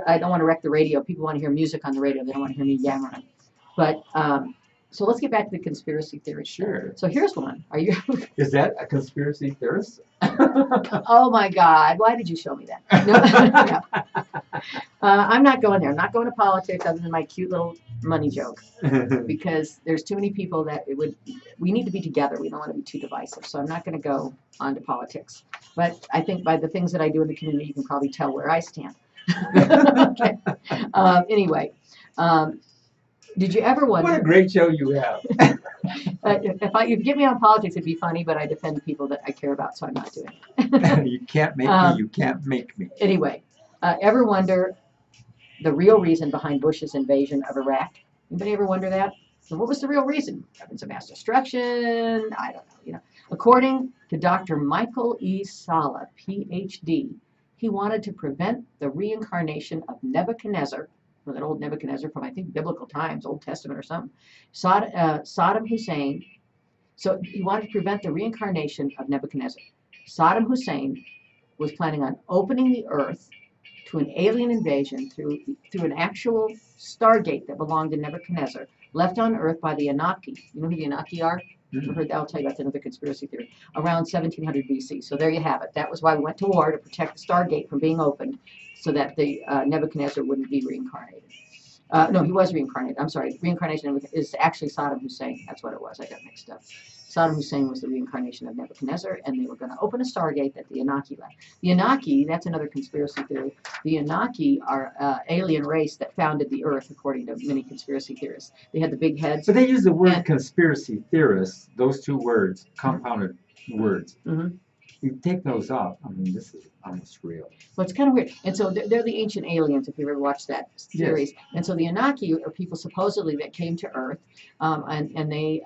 I don't want to wreck the radio. People want to hear music on the radio. They don't want to hear me yammering. But so let's get back to the conspiracy theory. Sure. So here's one. Are you? Is that a conspiracy theorist? Oh my God! Why did you show me that? No. I'm not going there. I'm not going to politics other than my cute little money joke, because there's too many people that we need to be together. We don't want to be too divisive. So I'm not going to go on to politics. But I think by the things that I do in the community, you can probably tell where I stand. Okay. Anyway. Did you ever wonder? What a great show you have. If you get me on politics, it'd be funny, but I defend people that I care about, so I'm not doing it. You can't make me. You can't make me. Anyway, ever wonder the real reason behind Bush's invasion of Iraq? Anybody ever wonder that? So what was the real reason? Weapons of mass destruction? I don't know. You know, according to Dr. Michael E. Sala, Ph.D., he wanted to prevent the reincarnation of Nebuchadnezzar. That old Nebuchadnezzar from, I think, biblical times, Old Testament or something. Saddam Hussein. So he wanted to prevent the reincarnation of Nebuchadnezzar. Saddam Hussein was planning on opening the earth to an alien invasion through an actual stargate that belonged to Nebuchadnezzar, left on earth by the Anunnaki. You know who the Anunnaki are? Mm-hmm. Heard that? I'll tell you, that's another conspiracy theory. Around 1700 BC. So there you have it. That was why we went to war, to protect the stargate from being opened, so that the Nebuchadnezzar wouldn't be reincarnated. No, he was reincarnated. I'm sorry. Reincarnation is actually Saddam Hussein. That's what it was. I got mixed up. Saddam Hussein was the reincarnation of Nebuchadnezzar, and they were going to open a stargate that the Anunnaki left. The Anunnaki, that's another conspiracy theory. The Anunnaki are an alien race that founded the earth, according to many conspiracy theorists. They had the big heads. But they use the word conspiracy theorists, those two words, compounded words. Mm-hmm. You take those off, I mean, this is almost real. Well, it's kind of weird. And so they're the ancient aliens, if you've ever watched that series. Yes. And so the Anunnaki are people supposedly that came to Earth, and they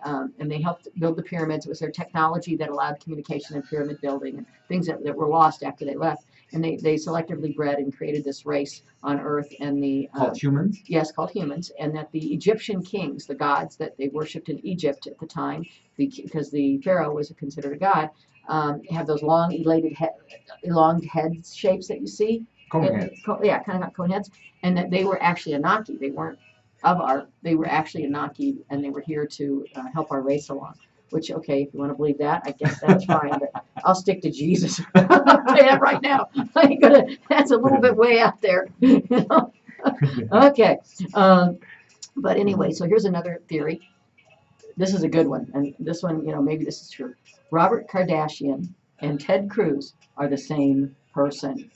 helped build the pyramids. It was their technology that allowed communication and pyramid building and things that were lost after they left. And they selectively bred and created this race on Earth. And called humans? Yes, called humans. And that the Egyptian kings, the gods that they worshipped in Egypt at the time, because the Pharaoh was considered a god, have those long, elongated head shapes that you see. Cone heads. Yeah, kind of got cone heads. And that they were actually Anunnaki. They weren't they were actually Anunnaki, and they were here to help our race along. Which, okay, if you want to believe that, I guess that's fine, but I'll stick to Jesus. I'll tell you that right now. I ain't gonna, that's a little bit way out there. You know? Okay. But anyway, so here's another theory. This is a good one, and this one, you know, maybe this is true. Robert Kardashian and Ted Cruz are the same person.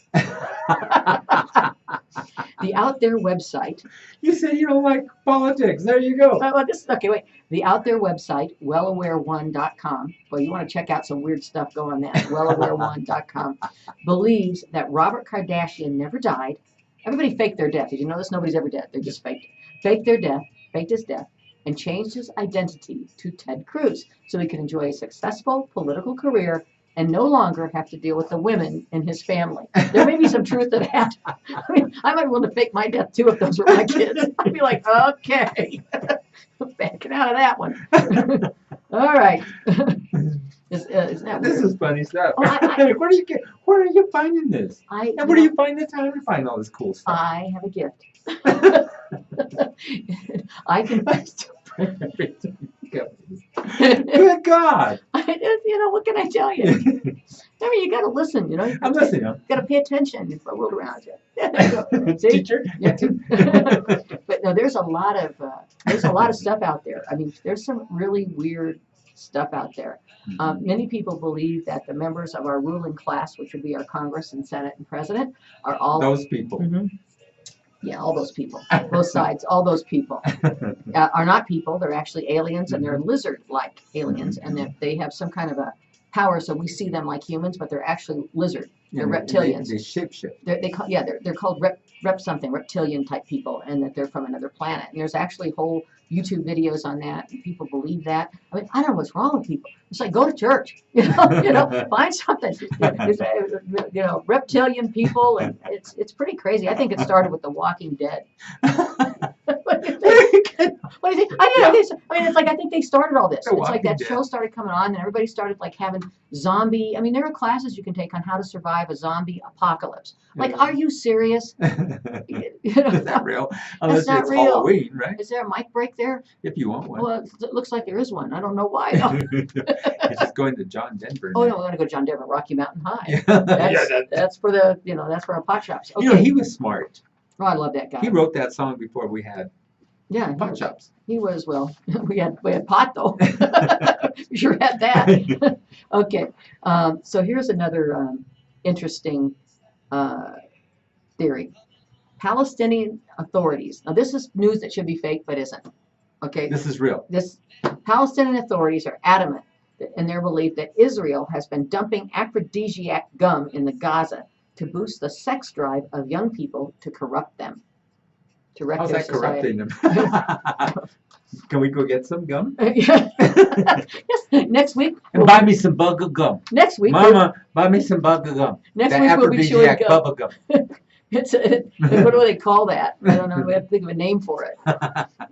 The Out There website. You said you don't like politics. There you go. Well, okay, wait. The Out There website, wellaware1.com. Well, you want to check out some weird stuff, go on that. Wellaware1.com. Believes that Robert Kardashian never died. Everybody faked their death. Did you know this? Nobody's ever dead. They just faked it. Faked their death, faked his death, and changed his identity to Ted Cruz so he could enjoy a successful political career and no longer have to deal with the women in his family. There may be some truth to that. I mean, I might be willing to fake my death too if those were my kids. I'd be like, okay, backing out of that one. All right. Isn't that this weird? Is funny stuff. Oh, where are you finding this? And where do you find the time to find all this cool stuff? I have a gift. I can. Good God. You know, what can I tell you? I mean, you got to listen. You know, I'm listening. you got to pay attention to the world around you. See? Teacher. Yeah. But no, there's a lot of stuff out there. I mean, there's some really weird stuff out there. Many people believe that the members of our ruling class, which would be our Congress and Senate and President, are all those people. Yeah, all those people, both sides, all those people are not people. They're actually aliens, and they're lizard-like aliens, and that they have some kind of a power. So we see them like humans, but they're actually lizard. They're reptilians. They shapeshift. They're called reptilian type people, and that they're from another planet. And there's actually whole YouTube videos on that, and people believe that. I mean, I don't know what's wrong with people. It's like, go to church, you know, find something. You know, reptilian people, and it's pretty crazy. I think it started with The Walking Dead. What do you think? What do you think? I mean, it's like I think they started all this. It's like that show started coming on, and everybody started like having zombie. I mean, there are classes you can take on how to survive a zombie apocalypse. Like, are you serious? Is that real? Unless not it's real. Halloween, right? Is there a mic break there? If you want one. Well, it looks like there is one. I don't know why. No. You're just going to John Denver. Oh no, we're gonna go John Denver, Rocky Mountain High. Yeah. That's for the that's for our pot shops. Okay. You know, he was smart. Oh, I love that guy. He wrote that song before we had pot shops. He was, well, we had pot though. We sure had that. Okay, so here's another interesting theory. Palestinian authorities. Now this is news that should be fake, but isn't. Okay. This is real. Palestinian authorities are adamant in their belief that Israel has been dumping aphrodisiac gum in the Gaza to boost the sex drive of young people to corrupt them. To wreck How's their that corrupting them? Can we go get some gum? Yes. Next week. And buy me some bubble gum. Next week. Mama, buy me some bubble gum. Next week we'll be chewing gum. Bubble gum. What do they call that? I don't know. We have to think of a name for it.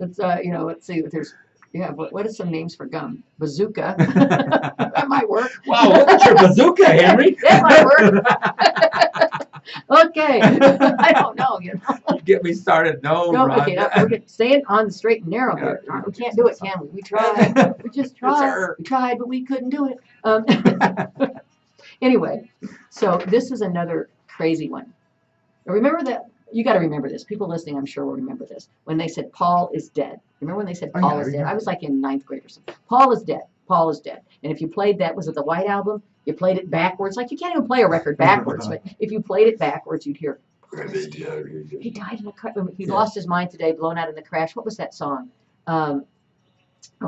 It's let's see. There's what are some names for gum? Bazooka. That might work. Wow, look at your bazooka, Henry. That might work. Okay. I don't know. You get me started. No, okay. We're staying on the straight and narrow here. We can't do it, can we? We tried. We just tried. We tried, but we couldn't do it. Anyway, so this is another crazy one. Remember that. You got to remember this. People listening, I'm sure, will remember this. When they said Paul is dead. Remember when they said Paul is dead? I was like in 9th grade or something. Paul is dead. Paul is dead. And if you played that, was it the White Album? You played it backwards. Like, you can't even play a record backwards. But if you played it backwards, you'd hear, he died in a crash. He lost his mind today, blown out in the crash. What was that song? Oh,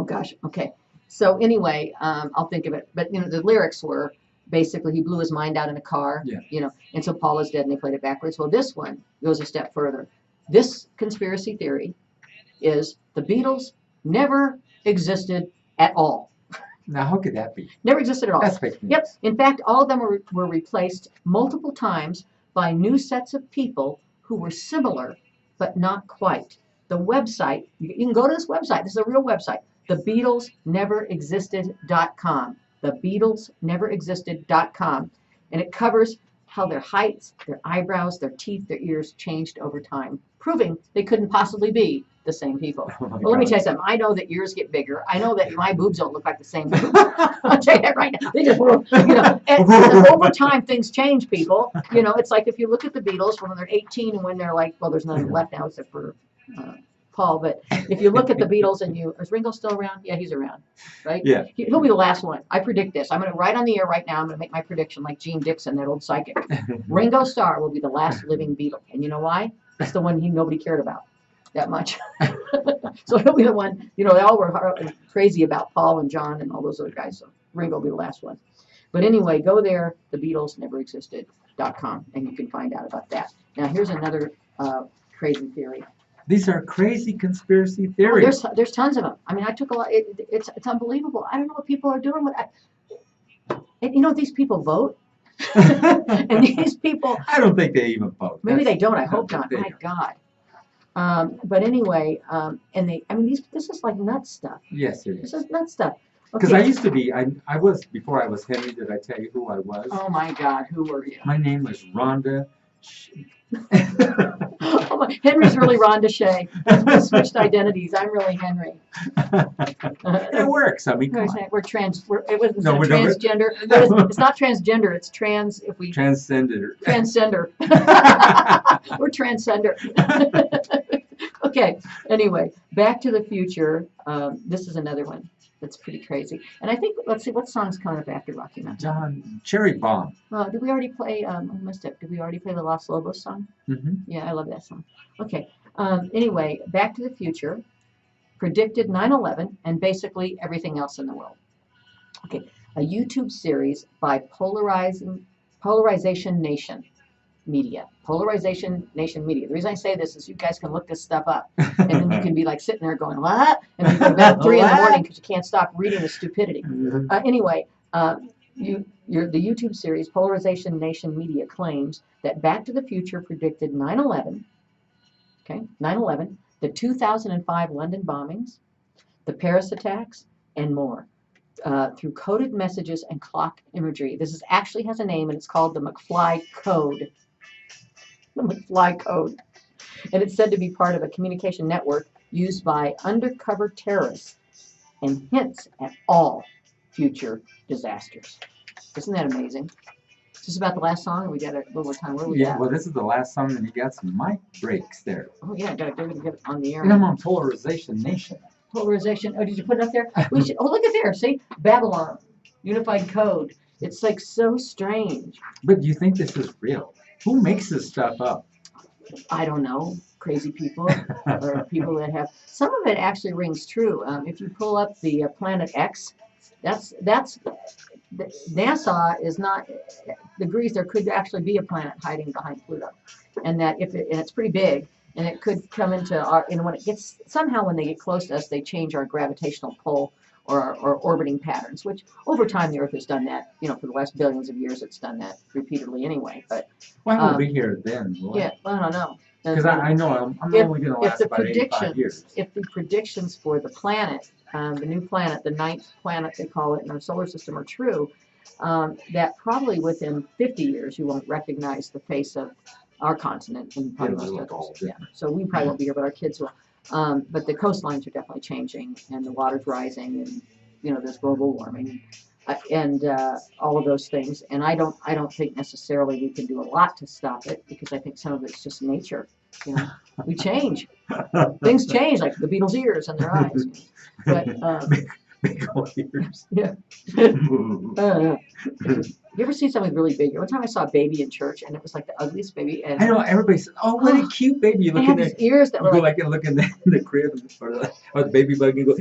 gosh. Okay. So anyway, I'll think of it. But, the lyrics were, basically, he blew his mind out in a car, and so Paul is dead, and they played it backwards. Well, this one goes a step further. This conspiracy theory is the Beatles never existed at all. Now, how could that be? Never existed at all. That's fake news. Yep. In fact, all of them were replaced multiple times by new sets of people who were similar, but not quite. The website, you can go to this website. This is a real website. TheBeatlesNeverExisted.com. TheBeatlesNeverExisted.com. And it covers how their heights, their eyebrows, their teeth, their ears changed over time, proving they couldn't possibly be the same people. Well, let me tell you something. I know that ears get bigger. I know that my boobs don't look like the same boobs. I'll tell you that right now. They just, and over time, things change, people. It's like if you look at the Beatles when they're 18 and when they're like, well, there's none left now except for Paul, but if you look at the Beatles and is Ringo still around? Yeah, he's around, right? Yeah. He'll be the last one. I predict this. I'm going to write on the air right now. I'm going to make my prediction like Gene Dixon, that old psychic. Ringo Starr will be the last living Beatle. And you know why? It's the one nobody cared about that much. So he'll be the one, they all were crazy about Paul and John and all those other guys. So Ringo will be the last one. But anyway, go there, TheBeatlesNeverExisted.com, and you can find out about that. Now, here's another crazy theory. These are crazy conspiracy theories. Oh, there's tons of them. I mean, I took a lot. It's unbelievable. I don't know what people are doing. These people vote, and these people. I don't think they even vote. Maybe they don't. I hope not. My God. But anyway, this is like nut stuff. Yes, it is. This is nut stuff. Because I used to be, I was, before I was Henry, did I tell you who I was? Oh my God, who were you? My name was Rhonda. Oh Henry's really Rhonda Shea. We switched identities. I'm really Henry. It works. I mean, come on. We're trans. It wasn't No, we're not. transgender. No. It's not transgender. It's trans. If we Transcended. transcender. We're transcender. Okay. Anyway, Back to the Future. This is another one that's pretty crazy. And I think, let's see, what song's coming up after Rocky Mountain? John, Cherry Bomb. Did we already play? I must have. Did we already play the Los Lobos song? Mm-hmm. Yeah, I love that song. Okay. Anyway, Back to the Future predicted 9/11 and basically everything else in the world. Okay. A YouTube series by Polarization Nation Media. Polarization Nation Media. The reason I say this is you guys can look this stuff up, and then you can be like sitting there going, what? And you go to bed at 3 in the morning because you can't stop reading the stupidity. Anyway, the YouTube series Polarization Nation Media claims that Back to the Future predicted 9/11, okay, 9/11, the 2005 London bombings, the Paris attacks, and more. Through coded messages and clock imagery. This actually has a name, and it's called the McFly Code. The McFly Code. And it's said to be part of a communication network used by undercover terrorists and hints at all future disasters. Isn't that amazing? Is this about the last song? Or we got a little more time. Where are we at? Well, this is the last song, and you got some mic breaks there. Oh, yeah, I got to get it on the air. And I'm on Polarization Nation. Polarization. Oh, did you put it up there? We should. Oh, look at there. See, Babylon, Unified Code. It's like so strange. But do you think this is real? Who makes this stuff up? I don't know. Crazy people or people that have. Some of it actually rings true. If you pull up the Planet X, that's NASA is not agrees there could actually be a planet hiding behind Pluto, and that and it's pretty big. And it could come into our, when it gets, somehow when they get close to us, they change our gravitational pull or our orbiting patterns, which over time the Earth has done that, for the last billions of years it's done that repeatedly anyway. But why will we here then? Yeah, I don't know. Because I know I'm only going to last about 85 years. If the predictions for the planet, the new planet, the 9th planet they call it in our solar system are true, that probably within 50 years you won't recognize the face of our continent and probably most others. Yeah. So we probably won't be here, but our kids will. But the coastlines are definitely changing, and the water's rising, and there's global warming, and all of those things. And I don't think necessarily we can do a lot to stop it, because I think some of it's just nature. We change. Things change, like the beetles' ears and their eyes. But big old ears. Yeah. You ever see something really big? One time I saw a baby in church, and it was like the ugliest baby. And I know, everybody said, "Oh, what a cute baby!" You look in there, ears that were like and look in the crib or the baby bug, and go.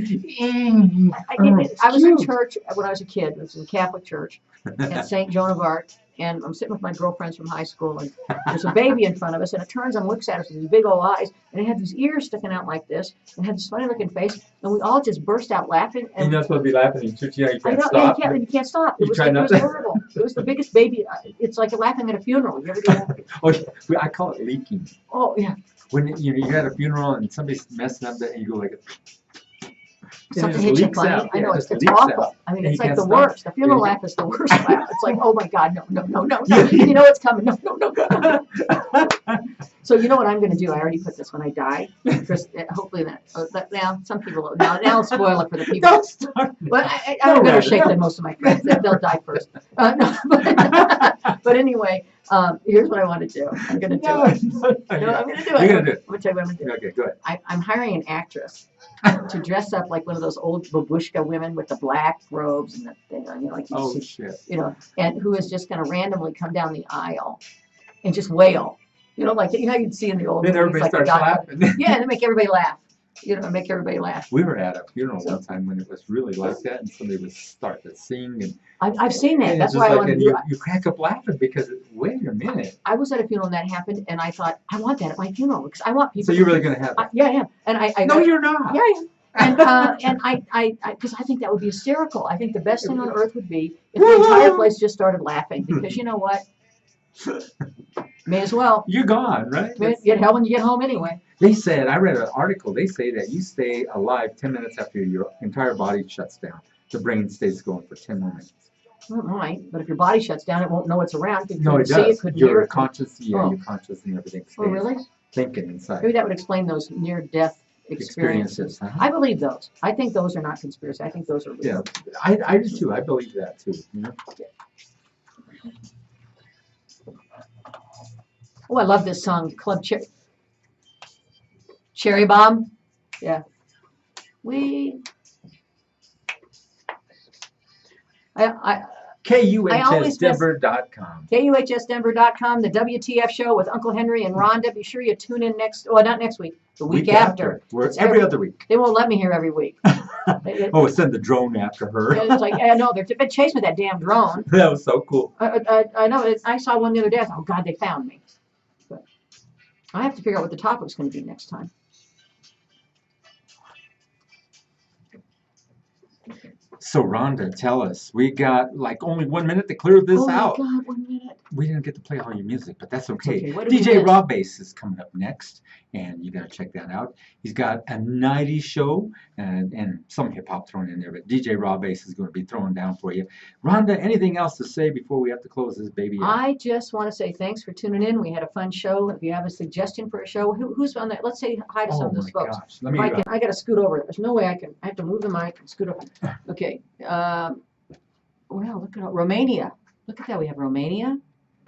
I was in church when I was a kid. It was in Catholic church at St. Joan of Arc, and I'm sitting with my girlfriends from high school, and there's a baby in front of us, and it turns and looks at us with these big old eyes, and it had these ears sticking out like this, and had this funny looking face, and we all just burst out laughing. And you're not supposed to be laughing in church. You can't stop. You can't stop. It was horrible. It was the biggest baby. It's like laughing at a funeral. You ever do that? Oh, I call it leaking. Oh, yeah. When you're at a funeral and somebody's messing up, that you go like. Something hits you funny. I know, it's awful. Out. I mean, it's like the worst. The funeral laugh is the worst laugh. It's like, oh my God, no. You know it's coming. No. So you know what I'm going to do? I already put this when I die. Hopefully that now some people now I'll spoil it for the people. Don't start. But I'm better shape than most of my friends. They'll die first. But anyway, here's what I want to do. I'm going to do it. No, I'm going to do it. You're going to do it. I'm going to tell you what I'm going to do. Okay, go ahead. I'm hiring an actress to dress up like one of those old babushka women with the black robes and the thing, like you see, shit. And who is just going to randomly come down the aisle and just wail, like how you'd see in the old. Then everybody starts laughing. Yeah, and make everybody laugh. Make everybody laugh. We were at a funeral one time when it was really like that, and somebody would start to sing, and I've seen that. That's why I want to do it. You crack up laughing because wait a minute. I was at a funeral and that happened, and I thought I want that at my funeral because I want people. So you're really going to have that? Yeah, I am. And I no, you're not. Yeah, I am. And I because I think that would be hysterical. I think the best thing on earth would be if the entire place just started laughing, because you know what? May as well. You're gone, right? Get hell when you get home anyway. They said, I read an article, they say that you stay alive 10 minutes after your entire body shuts down. The brain stays going for 10 more minutes. Well, it might, but if your body shuts down, it won't know it's around. No, it does. See it, couldn't hear You're it. conscious, you're conscious and everything. Oh, really? thinking inside. Maybe that would explain those near-death experiences. Huh? I believe those. I think those are not conspiracy. I think those are real. Yeah, I do too. I believe that too. You know? Oh, I love this song, Cherry Bomb. Yeah. I KUHSdenver.com. KUHSdenver.com, the WTF show with Uncle Henry and Rhonda. Be sure you tune in not next week, the week after. We're every other week. They won't let me here every week. Send the drone after her. It's like, I know, they've been chasing that damn drone. That was so cool. I know, I saw one the other day. I thought, oh, God, they found me. But I have to figure out what the topic's going to be next time. So Rhonda, tell us. We got like only 1 minute to clear this out. Oh my God, 1 minute. We didn't get to play all your music, but that's okay. What did we DJ miss? Raw Bass is coming up next, and you got to check that out. He's got a 90s show and some hip hop thrown in there, but DJ Raw Bass is going to be throwing down for you. Rhonda, anything else to say before we have to close this baby out? I just want to say thanks for tuning in. We had a fun show. If you have a suggestion for a show, who's on that? Let's say hi to some of those folks. Gosh. I got to scoot over. There's no way I have to move the mic and scoot over. Okay. Well, look at Romania. Look at that. We have Romania.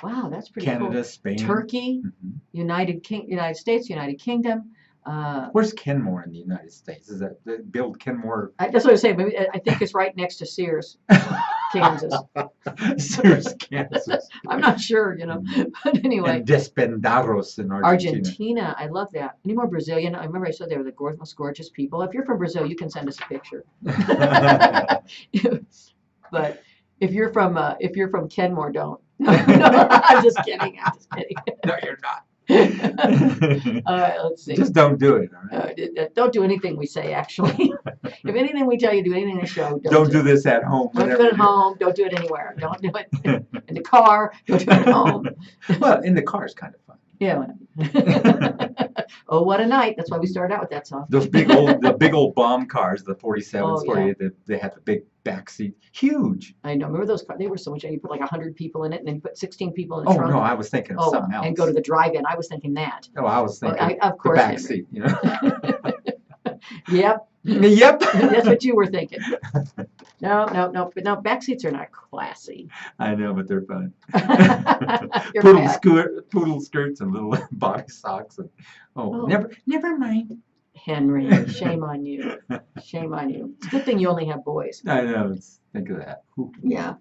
Wow, that's pretty cool. Canada, Spain, Turkey, United States, United Kingdom. Where's Kenmore in the United States? Is that Bill Kenmore? That's what I say. Maybe I think it's right next to Sears, Kansas. Sears, Kansas. I'm not sure, But anyway. And Despendados in Argentina. I love that. Any more Brazilian? I remember I said they were the most gorgeous people. If you're from Brazil, you can send us a picture. But if you're from Kenmore, don't. No, I'm just kidding. No, you're not. All right, let's see. Just don't do it. All right? Don't do anything we say, actually. If anything we tell you, do anything in the show. Don't do this at home. Don't do it at home. Don't do it anywhere. Don't do it in the car. Don't do it at home. Well, in the car is kind of fun. Yeah. Oh, what a night. That's why we started out with that song. Those big old bomb cars, the 47s, 48s, they had the big back seat. Huge. I know. Remember those cars? They were so much. You put like 100 people in it, and then you put 16 people in the trunk. Oh, no, I was thinking of something else. And go to the drive-in. I was thinking that. Oh, I was thinking of course, the back seat, Yep. Yep. That's what you were thinking. No. But no, back seats are not classy. I know, but they're fun. Poodle skirts and little body socks. And, never mind. Henry, shame on you. Shame on you. It's a good thing you only have boys. I know. Think of that. Yeah.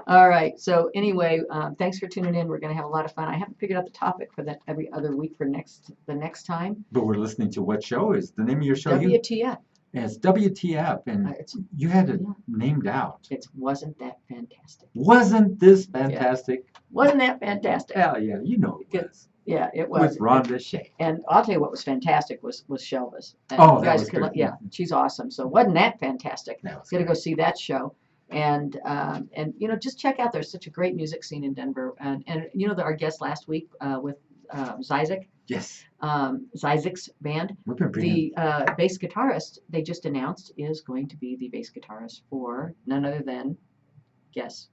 All right. So anyway, thanks for tuning in. We're going to have a lot of fun. I haven't figured out the topic for that every other week for the next time. But we're listening to what show is the name of your show? WTF. It's WTF, and you had it named out. Wasn't that fantastic? Wasn't this fantastic? Yeah. Wasn't that fantastic? Hell yeah, you know it was. Yeah, it was. With Rhonda Shea. And I'll tell you what was fantastic was Shelvis. And that you guys was good. Yeah, she's awesome. So wasn't that fantastic? That was Gotta go see that show. And just check out. There's such a great music scene in Denver. And our guest last week with Zizek. Yes. Zizek's band. The bass guitarist they just announced is going to be the bass guitarist for none other than, guess.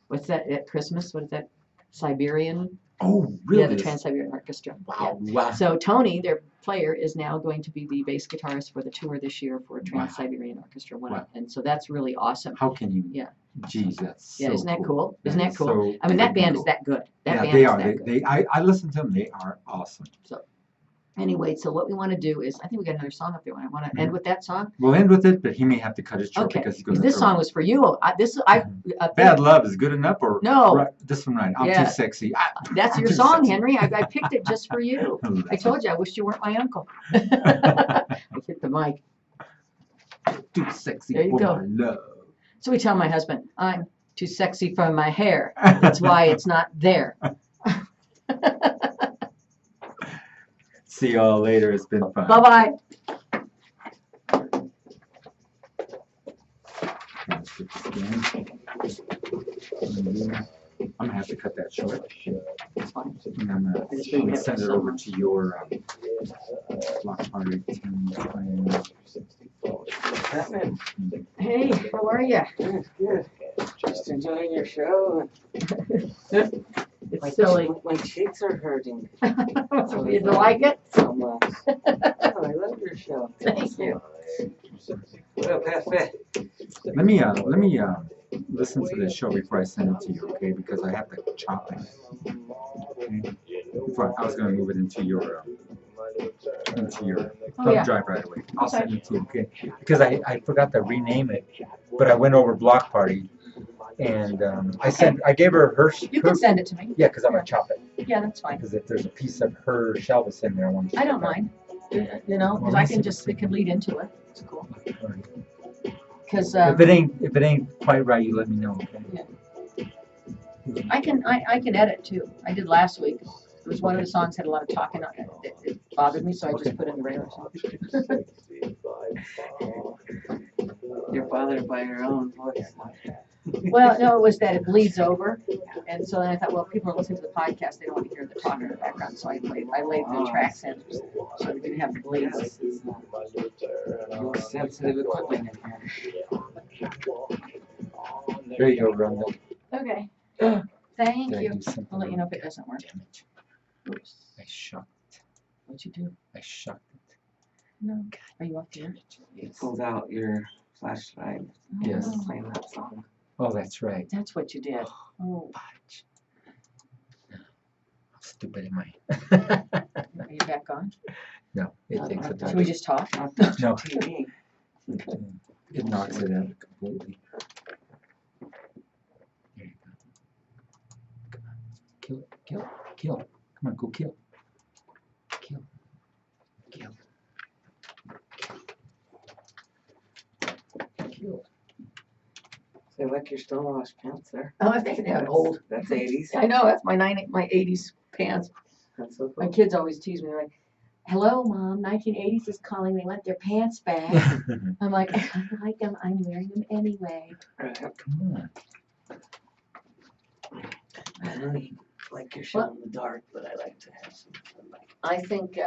What's that at Christmas? What is that? Siberian? Oh, really? Yeah, the Trans-Siberian Orchestra. Wow, yeah. Wow. So Tony, their player, is now going to be the bass guitarist for the tour this year for Trans-Siberian Orchestra. Wow. And so that's really awesome. How can you? Yeah. Geez, that's so isn't that cool? That isn't that cool? So I mean, that band is that good. They are. I listen to them. They are awesome. So anyway, so what we want to do is, I think we got another song up there. I want to end with that song. We'll end with it, but he may have to cut it short because he's going to. This song was for you. Bad Love is good enough, or no? Right, this one, right? I'm too sexy. That's your song, Henry. I picked it just for you. I told you. I wished you weren't my uncle. I hit the mic. Too sexy there you for go. my love. So we tell my husband, I'm too sexy for my hair. That's why it's not there. See y'all later. It's been fun. Bye-bye. I'm going to have to cut that short. That's fine. And I'm going to send it over to your block party. Hey, how are you? Good. Just enjoying your show. It's get my silly. My cheeks are hurting. Would you like it? So much. Oh, I love your show. Thank you. What up, Cafe? Let me listen to this show before I send it to you, okay? Because I have to chop it. Okay? Before I was gonna move it into your thumb yeah. drive right away. I'll Okay. send it to you, okay? Because I forgot to rename it, but I went over Block Party, and I gave her You can send it to me. yeah, because I'm gonna chop it. Yeah, that's fine. Because if there's a piece of her Shelvis in there, I want to. I don't mind. You know, because I can just, it can lead into it. It's cool. Because If it ain't quite right, you let me know, okay? I can edit too. I did last week. It was one of the songs had a lot of talking on it. It bothered me, so I just put in the regular song. You're bothered by your own voice. Well, no, it was that it bleeds over, and so then I thought, well, if people are listening to the podcast, they don't want to hear the talk in the background, so I laid the tracks in so we didn't have the bleeds. This is more sensitive equipment in here. There you go, Rhonda. Okay. Thank Did I you. do something I'll let you know if wrong? it doesn't work. Damn it. Oops. I shucked it. What'd you do? I shucked it. No. Are you off here? You pulled out your flashlight. Yes. Oh, Playing that song. Oh, that's right. that's what you did. Oh, Fudge. How stupid am are you back on? No, it takes a Should we just talk? No. TV. It knocks it out completely. There you go. Come on. Kill it. Kill it. Kill it. Come on, go kill. Kill. Kill. Kill. They like your Stonewashed pants there. Oh, I think they're old. That's 80s. I know, that's my 80s pants. That's so My cool. kids always tease me, they're like, hello, Mom, 1980s is calling, they want their pants back. I'm like, I like them, I'm wearing them anyway. Come on. I really like your show in the dark, but I like to have some fun. I think,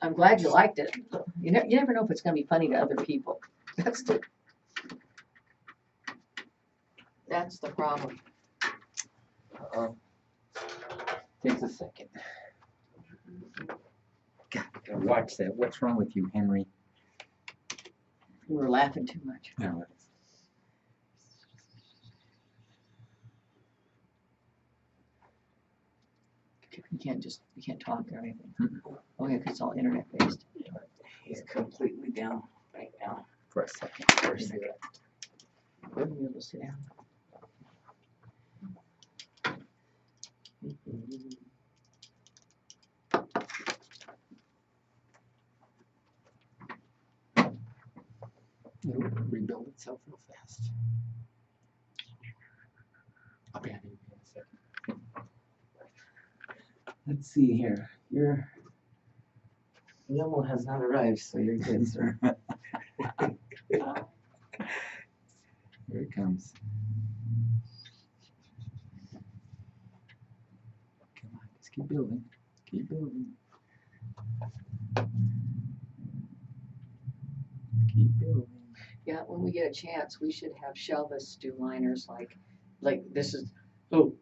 I'm glad you liked it. You never know if it's gonna be funny to other people. That's the problem. Uh-oh. Takes a second. God, gotta watch that. What's wrong with you, Henry? We were laughing too much. No. You can't talk or anything. Oh yeah, 'cause it's all internet based. He's completely down right now. For a second. For a second. Wouldn't be able to sit down. It'll rebuild itself real fast. I'll be on you in a second. Let's see here. Your limo has not arrived, so you're good, sir. Here it comes. Come on, just keep building. Keep building. Keep building. Yeah, when we get a chance, we should have Shelvis do liners like this is, oh,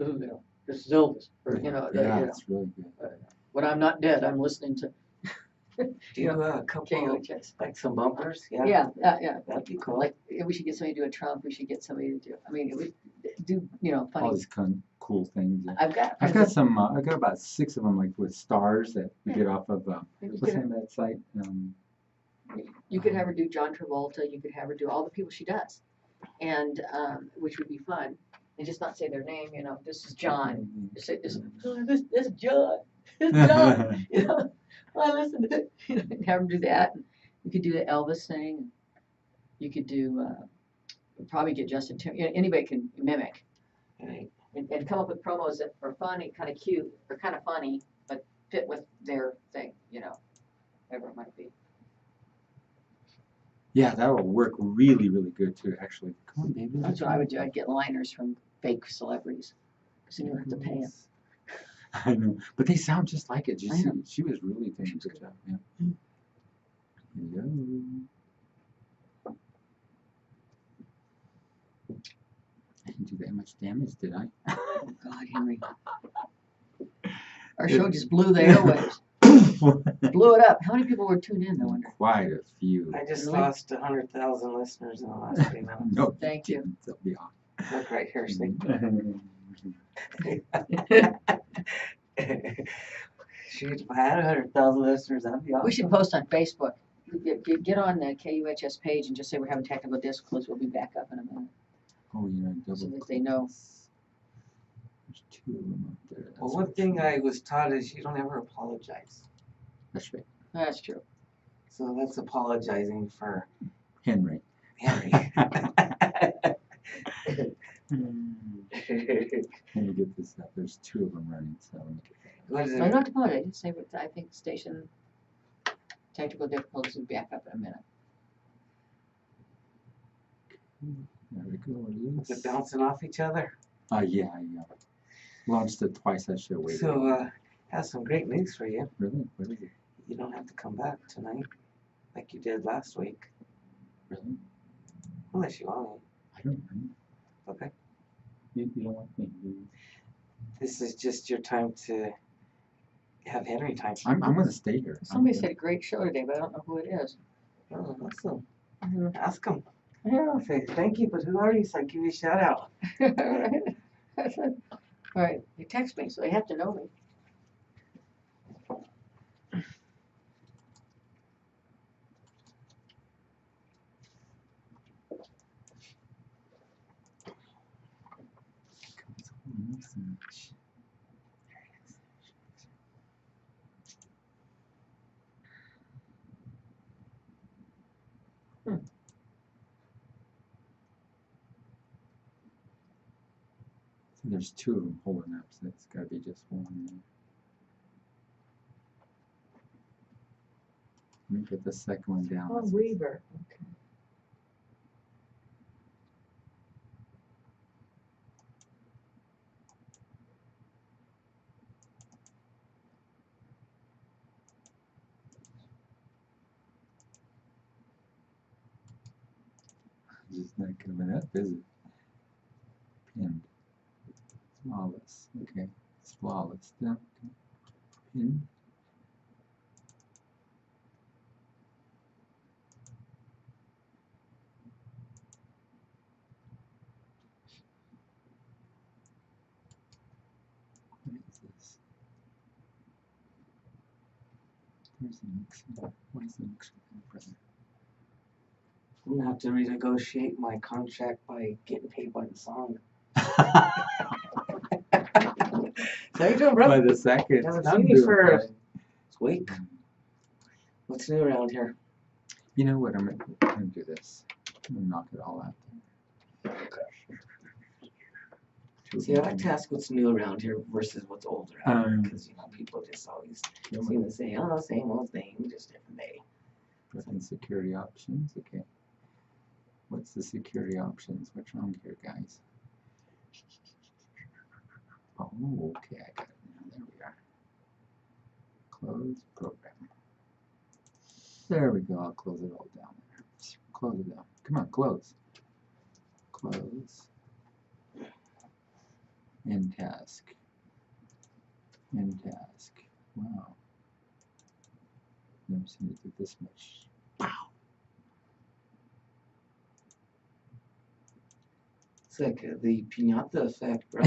you know, this is Elvis, or you know, Yeah, you know, it's really good. when I'm not dead, I'm listening to Do you have a couple, KOHS. like some bumpers? Yeah. Yeah. That'd be cool. Like we should get somebody to do a Trump. We should get somebody to do. I mean, we do All funny. these cool things. I've got some. I've got about 6 of them, like with stars that we get off of. maybe What's the name of that site? you could have her do John Travolta. You could have her do all the people she does, and which would be fun. And just not say their name. You know, this is John. Just say this is John. This is John. You know, I listen to it. You know, have them do that. You could do the Elvis thing. You could do. Probably get Justin Timberlake. You know, anybody can mimic. Right. And come up with promos that are funny, kind of cute, or kind of funny, but fit with their thing. You know, whatever it might be. Yeah, that will work really, really good too. Actually, come on, baby. That's what I would do. I'd get liners from fake celebrities, because then you don't have to pay them. I know, but they sound just like it. I know. She was really doing a good job. Yeah. Hello. I didn't do that much damage, did I? Oh, God, Henry. Our show just blew the airwaves. Blew it up. How many people were tuned in, I wonder? Quite a few. I just Really? lost 100,000 listeners in the last 3 minutes. No, Thank you. didn't. They'll be off. Look right here, see? Shoot, if I had 100,000 listeners, that'd be awesome. We should post on Facebook. Get on the KUHS page and just say we're having technical difficulties. We'll be back up in a minute. Oh, yeah, double. So that they know. There's 2 of them up there. Well, That's one for thing sure. I was taught is you don't ever apologize. That's right. That's true. So that's apologizing for Henry. Henry. Let me get this up. There's 2 of them running, so let me get that. What is So it? not to apologize. I did say, but I think station technical difficulties will be back up in a minute. There we go. Is it bouncing off each other? Yeah. Launched it twice. I should have waited. So, have some great news for you. Really? What is it? You don't have to come back tonight like you did last week. Really? Unless you want I don't know. to. Okay. You don't want me to. This is just your time to have Henry time. I'm going to stay here. Somebody said great show today, but I don't know who it is. Oh, awesome. Mhm. Ask him. Yeah. Say, thank you, but who are you? So I give you a shout out. All right. They text me, so they have to know me. So there's 2 of them holding up, so it's got to be just one. Let me put the second one down. Oh, Weaver. Okay. Just not coming up, is it? Pinned. Flawless. Okay. It's flawless. Yeah. Okay. Pinned. What is this? Where's the mixer? What is the mixer? I'm gonna have to renegotiate my contract by getting paid by the song. So how you doing, bro? By the second. Haven't I'm seen you doing for fine. a week. What's new around here? You know what? I'm gonna do this. I'm gonna knock it all out. See, I like to ask what's new around here versus what's old around here, Um, because people just always seem to say, oh, same old thing, just different day. Weapon security options. Okay. What's the security options? What's wrong here, guys? Oh, okay. I got it now. There we are. Close program. There we go. I'll close it all down there. Close it down. Come on, close. Close. End task. End task. Wow. Never seen it do this much. Wow. It's like the piñata effect, bro.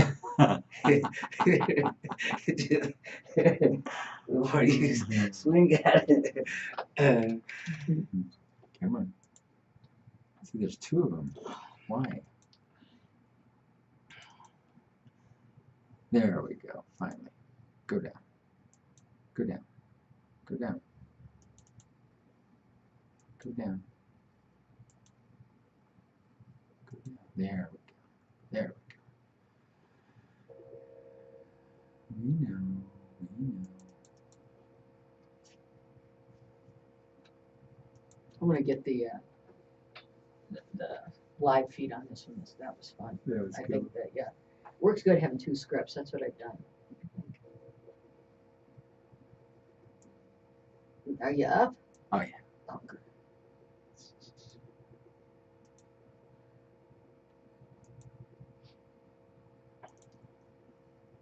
Or you swing at it. Come on. See, there's 2 of them. Why? There we go. Finally. Go down. Go down. Go down. Go down. Go down. There we go. There we go. We know. We know. I'm gonna get the live feed on this one. That was fun. That was I good. think that, yeah, works good having 2 scripts. That's what I've done. Are you up? Oh, yeah. Oh, good.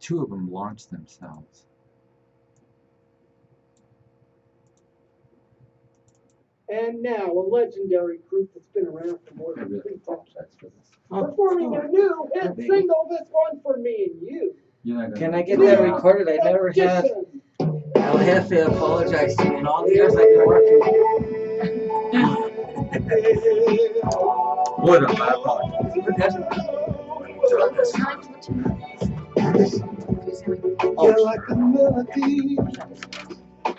two of them launched themselves. And now, a legendary group that's been around for more I than really 3 apologize for this. performing their new hit single, This One For Me and You. You're not gonna Can I get that recorded? I never had El Jefe apologize to me in all the years I've been working. What up, my apologies. You're like a melody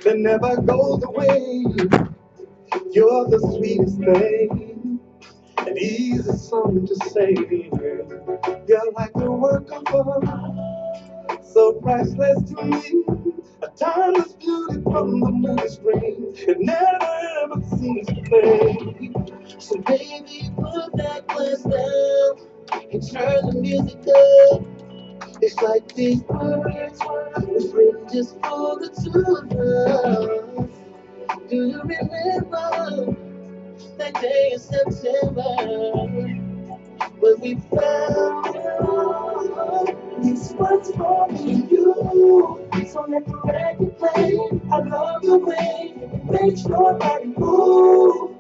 that never goes away. You're the sweetest thing, an easy song to say. You're like a work of art, so priceless to me. A timeless beauty from the movie screen. It never ever seems to fade. So baby, put that glass down and turn the music up. It's like these words was written just for the two of us. Do you remember that day in September when we found this was for me and you? So let the record play. I love the way it makes your body move.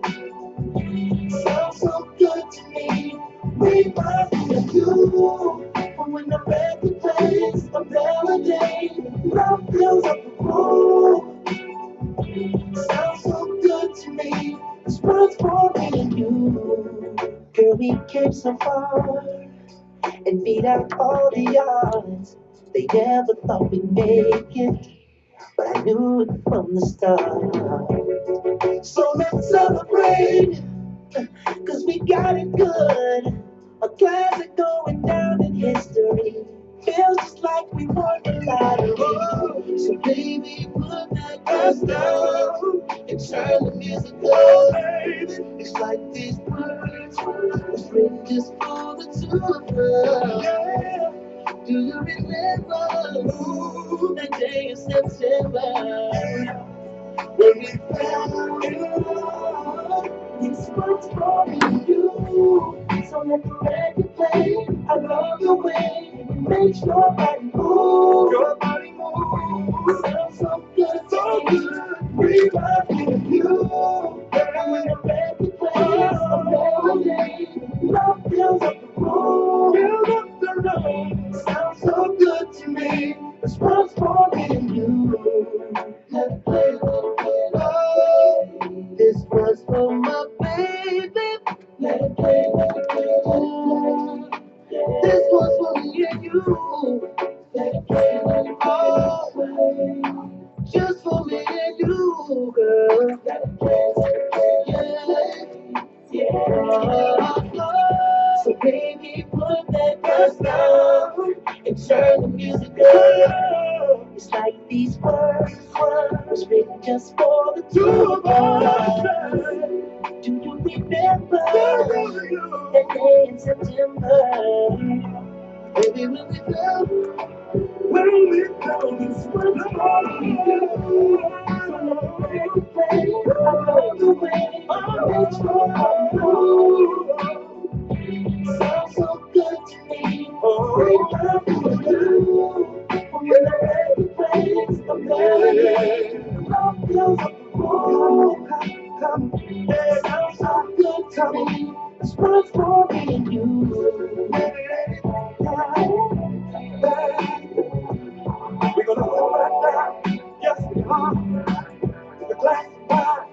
Sounds so good to me. We must be you. But when the record plays a melody, love fills up the room. Sounds so good to me. This one's for me and you. Girl, we came so far and beat out all the odds. They never thought we'd make it, but I knew it from the start. So let's celebrate, 'cause we got it good. A classic going down in history. Feels just like we won the lottery. So baby, put that glass down and turn the music up. It's like these words was written just for the two of us. Yeah. Do you remember that day in September when we found you? This one's for me and you. So let the record play. I love the way it makes your body move. Your body move. Sounds so good, so good. We love you. And when the record plays a melody, love fills up the room. Fills up the room. Sounds so good to me. This one's for me and you. Let it play, let it play, oh. This one's for my baby. Let it play, let it play, oh. This one's for me and you. Let it play, let it play, oh. Just for me and you, girl. Let it play, yeah, yeah. So baby, put that glass down and turn the music up. It's like these words was written just for the two of us. Do you remember that day in September? Baby, when we fell, this was for you. So let the record play. I love the way it makes your heart move. Sounds so good to me. We love you. When the record plays a melody, love fills up the room. Come, it sounds so good to me. This one's for me and you. We're gonna sit right down. Yes, we are. With a glass of wine.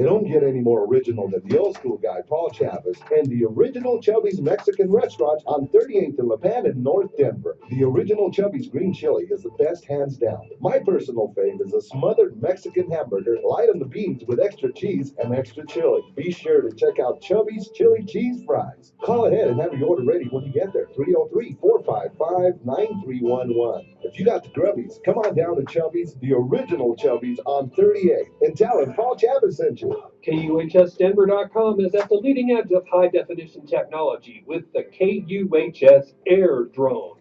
You don't get any more original than the old school guy, Paul Chavez, and the original Chubby's Mexican restaurant on 38th and LePan in North Denver. The original Chubby's green chili is the best, hands down. My personal fave is a smothered Mexican hamburger, light on the beans with extra cheese and extra chili. Be sure to check out Chubby's Chili Cheese Fries. Call ahead and have your order ready when you get there. 303-455-9311. If you got the grubbies, come on down to Chubby's, the original Chubby's on 38th, and tell him Paul Chavez sent you. KUHSdenver.com is at the leading edge of high-definition technology with the KUHS Air Drone.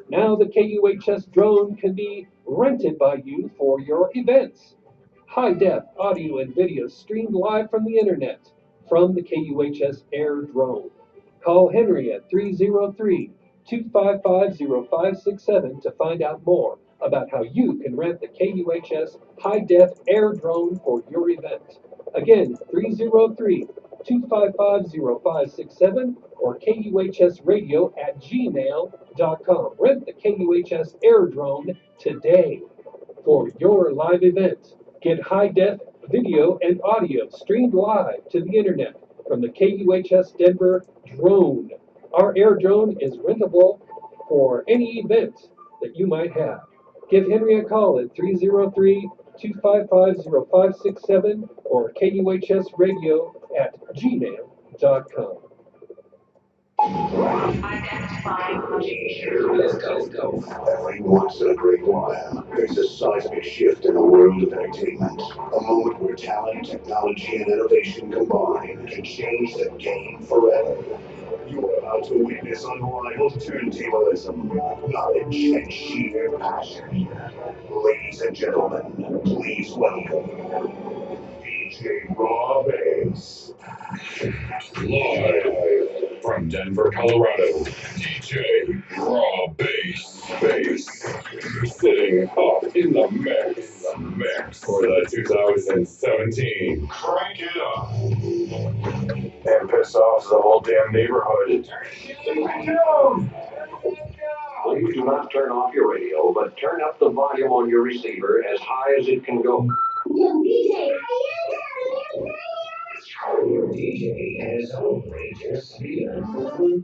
Now the KUHS drone can be rented by you for your events. High-def audio and video streamed live from the internet from the KUHS Air Drone. Call Henry at 303-255-0567 to find out more about how you can rent the KUHS high-def air drone for your event. Again, 303-255-0567 or KUHSradio@gmail.com. Rent the KUHS air drone today for your live event. Get high-def video and audio streamed live to the internet from the KUHS Denver drone. Our air drone is rentable for any event that you might have. Give Henry a call at 303-255-0567 or KUHSradio@gmail.com. Every once in a great while, there's a seismic shift in the world of entertainment. A moment where talent, technology, and innovation combine can change the game forever. You are about to witness unrivaled turntablism, knowledge, and sheer passion. Ladies and gentlemen, please welcome DJ Raw Bass. Live from Denver, Colorado, DJ Raw Bass. Sitting up in the mix for the 2017. Crank it up and piss off the whole damn neighborhood. Please do not turn off your radio, but turn up the volume on your receiver as high as it can go. Yo, DJ, Your DJ has only just begun.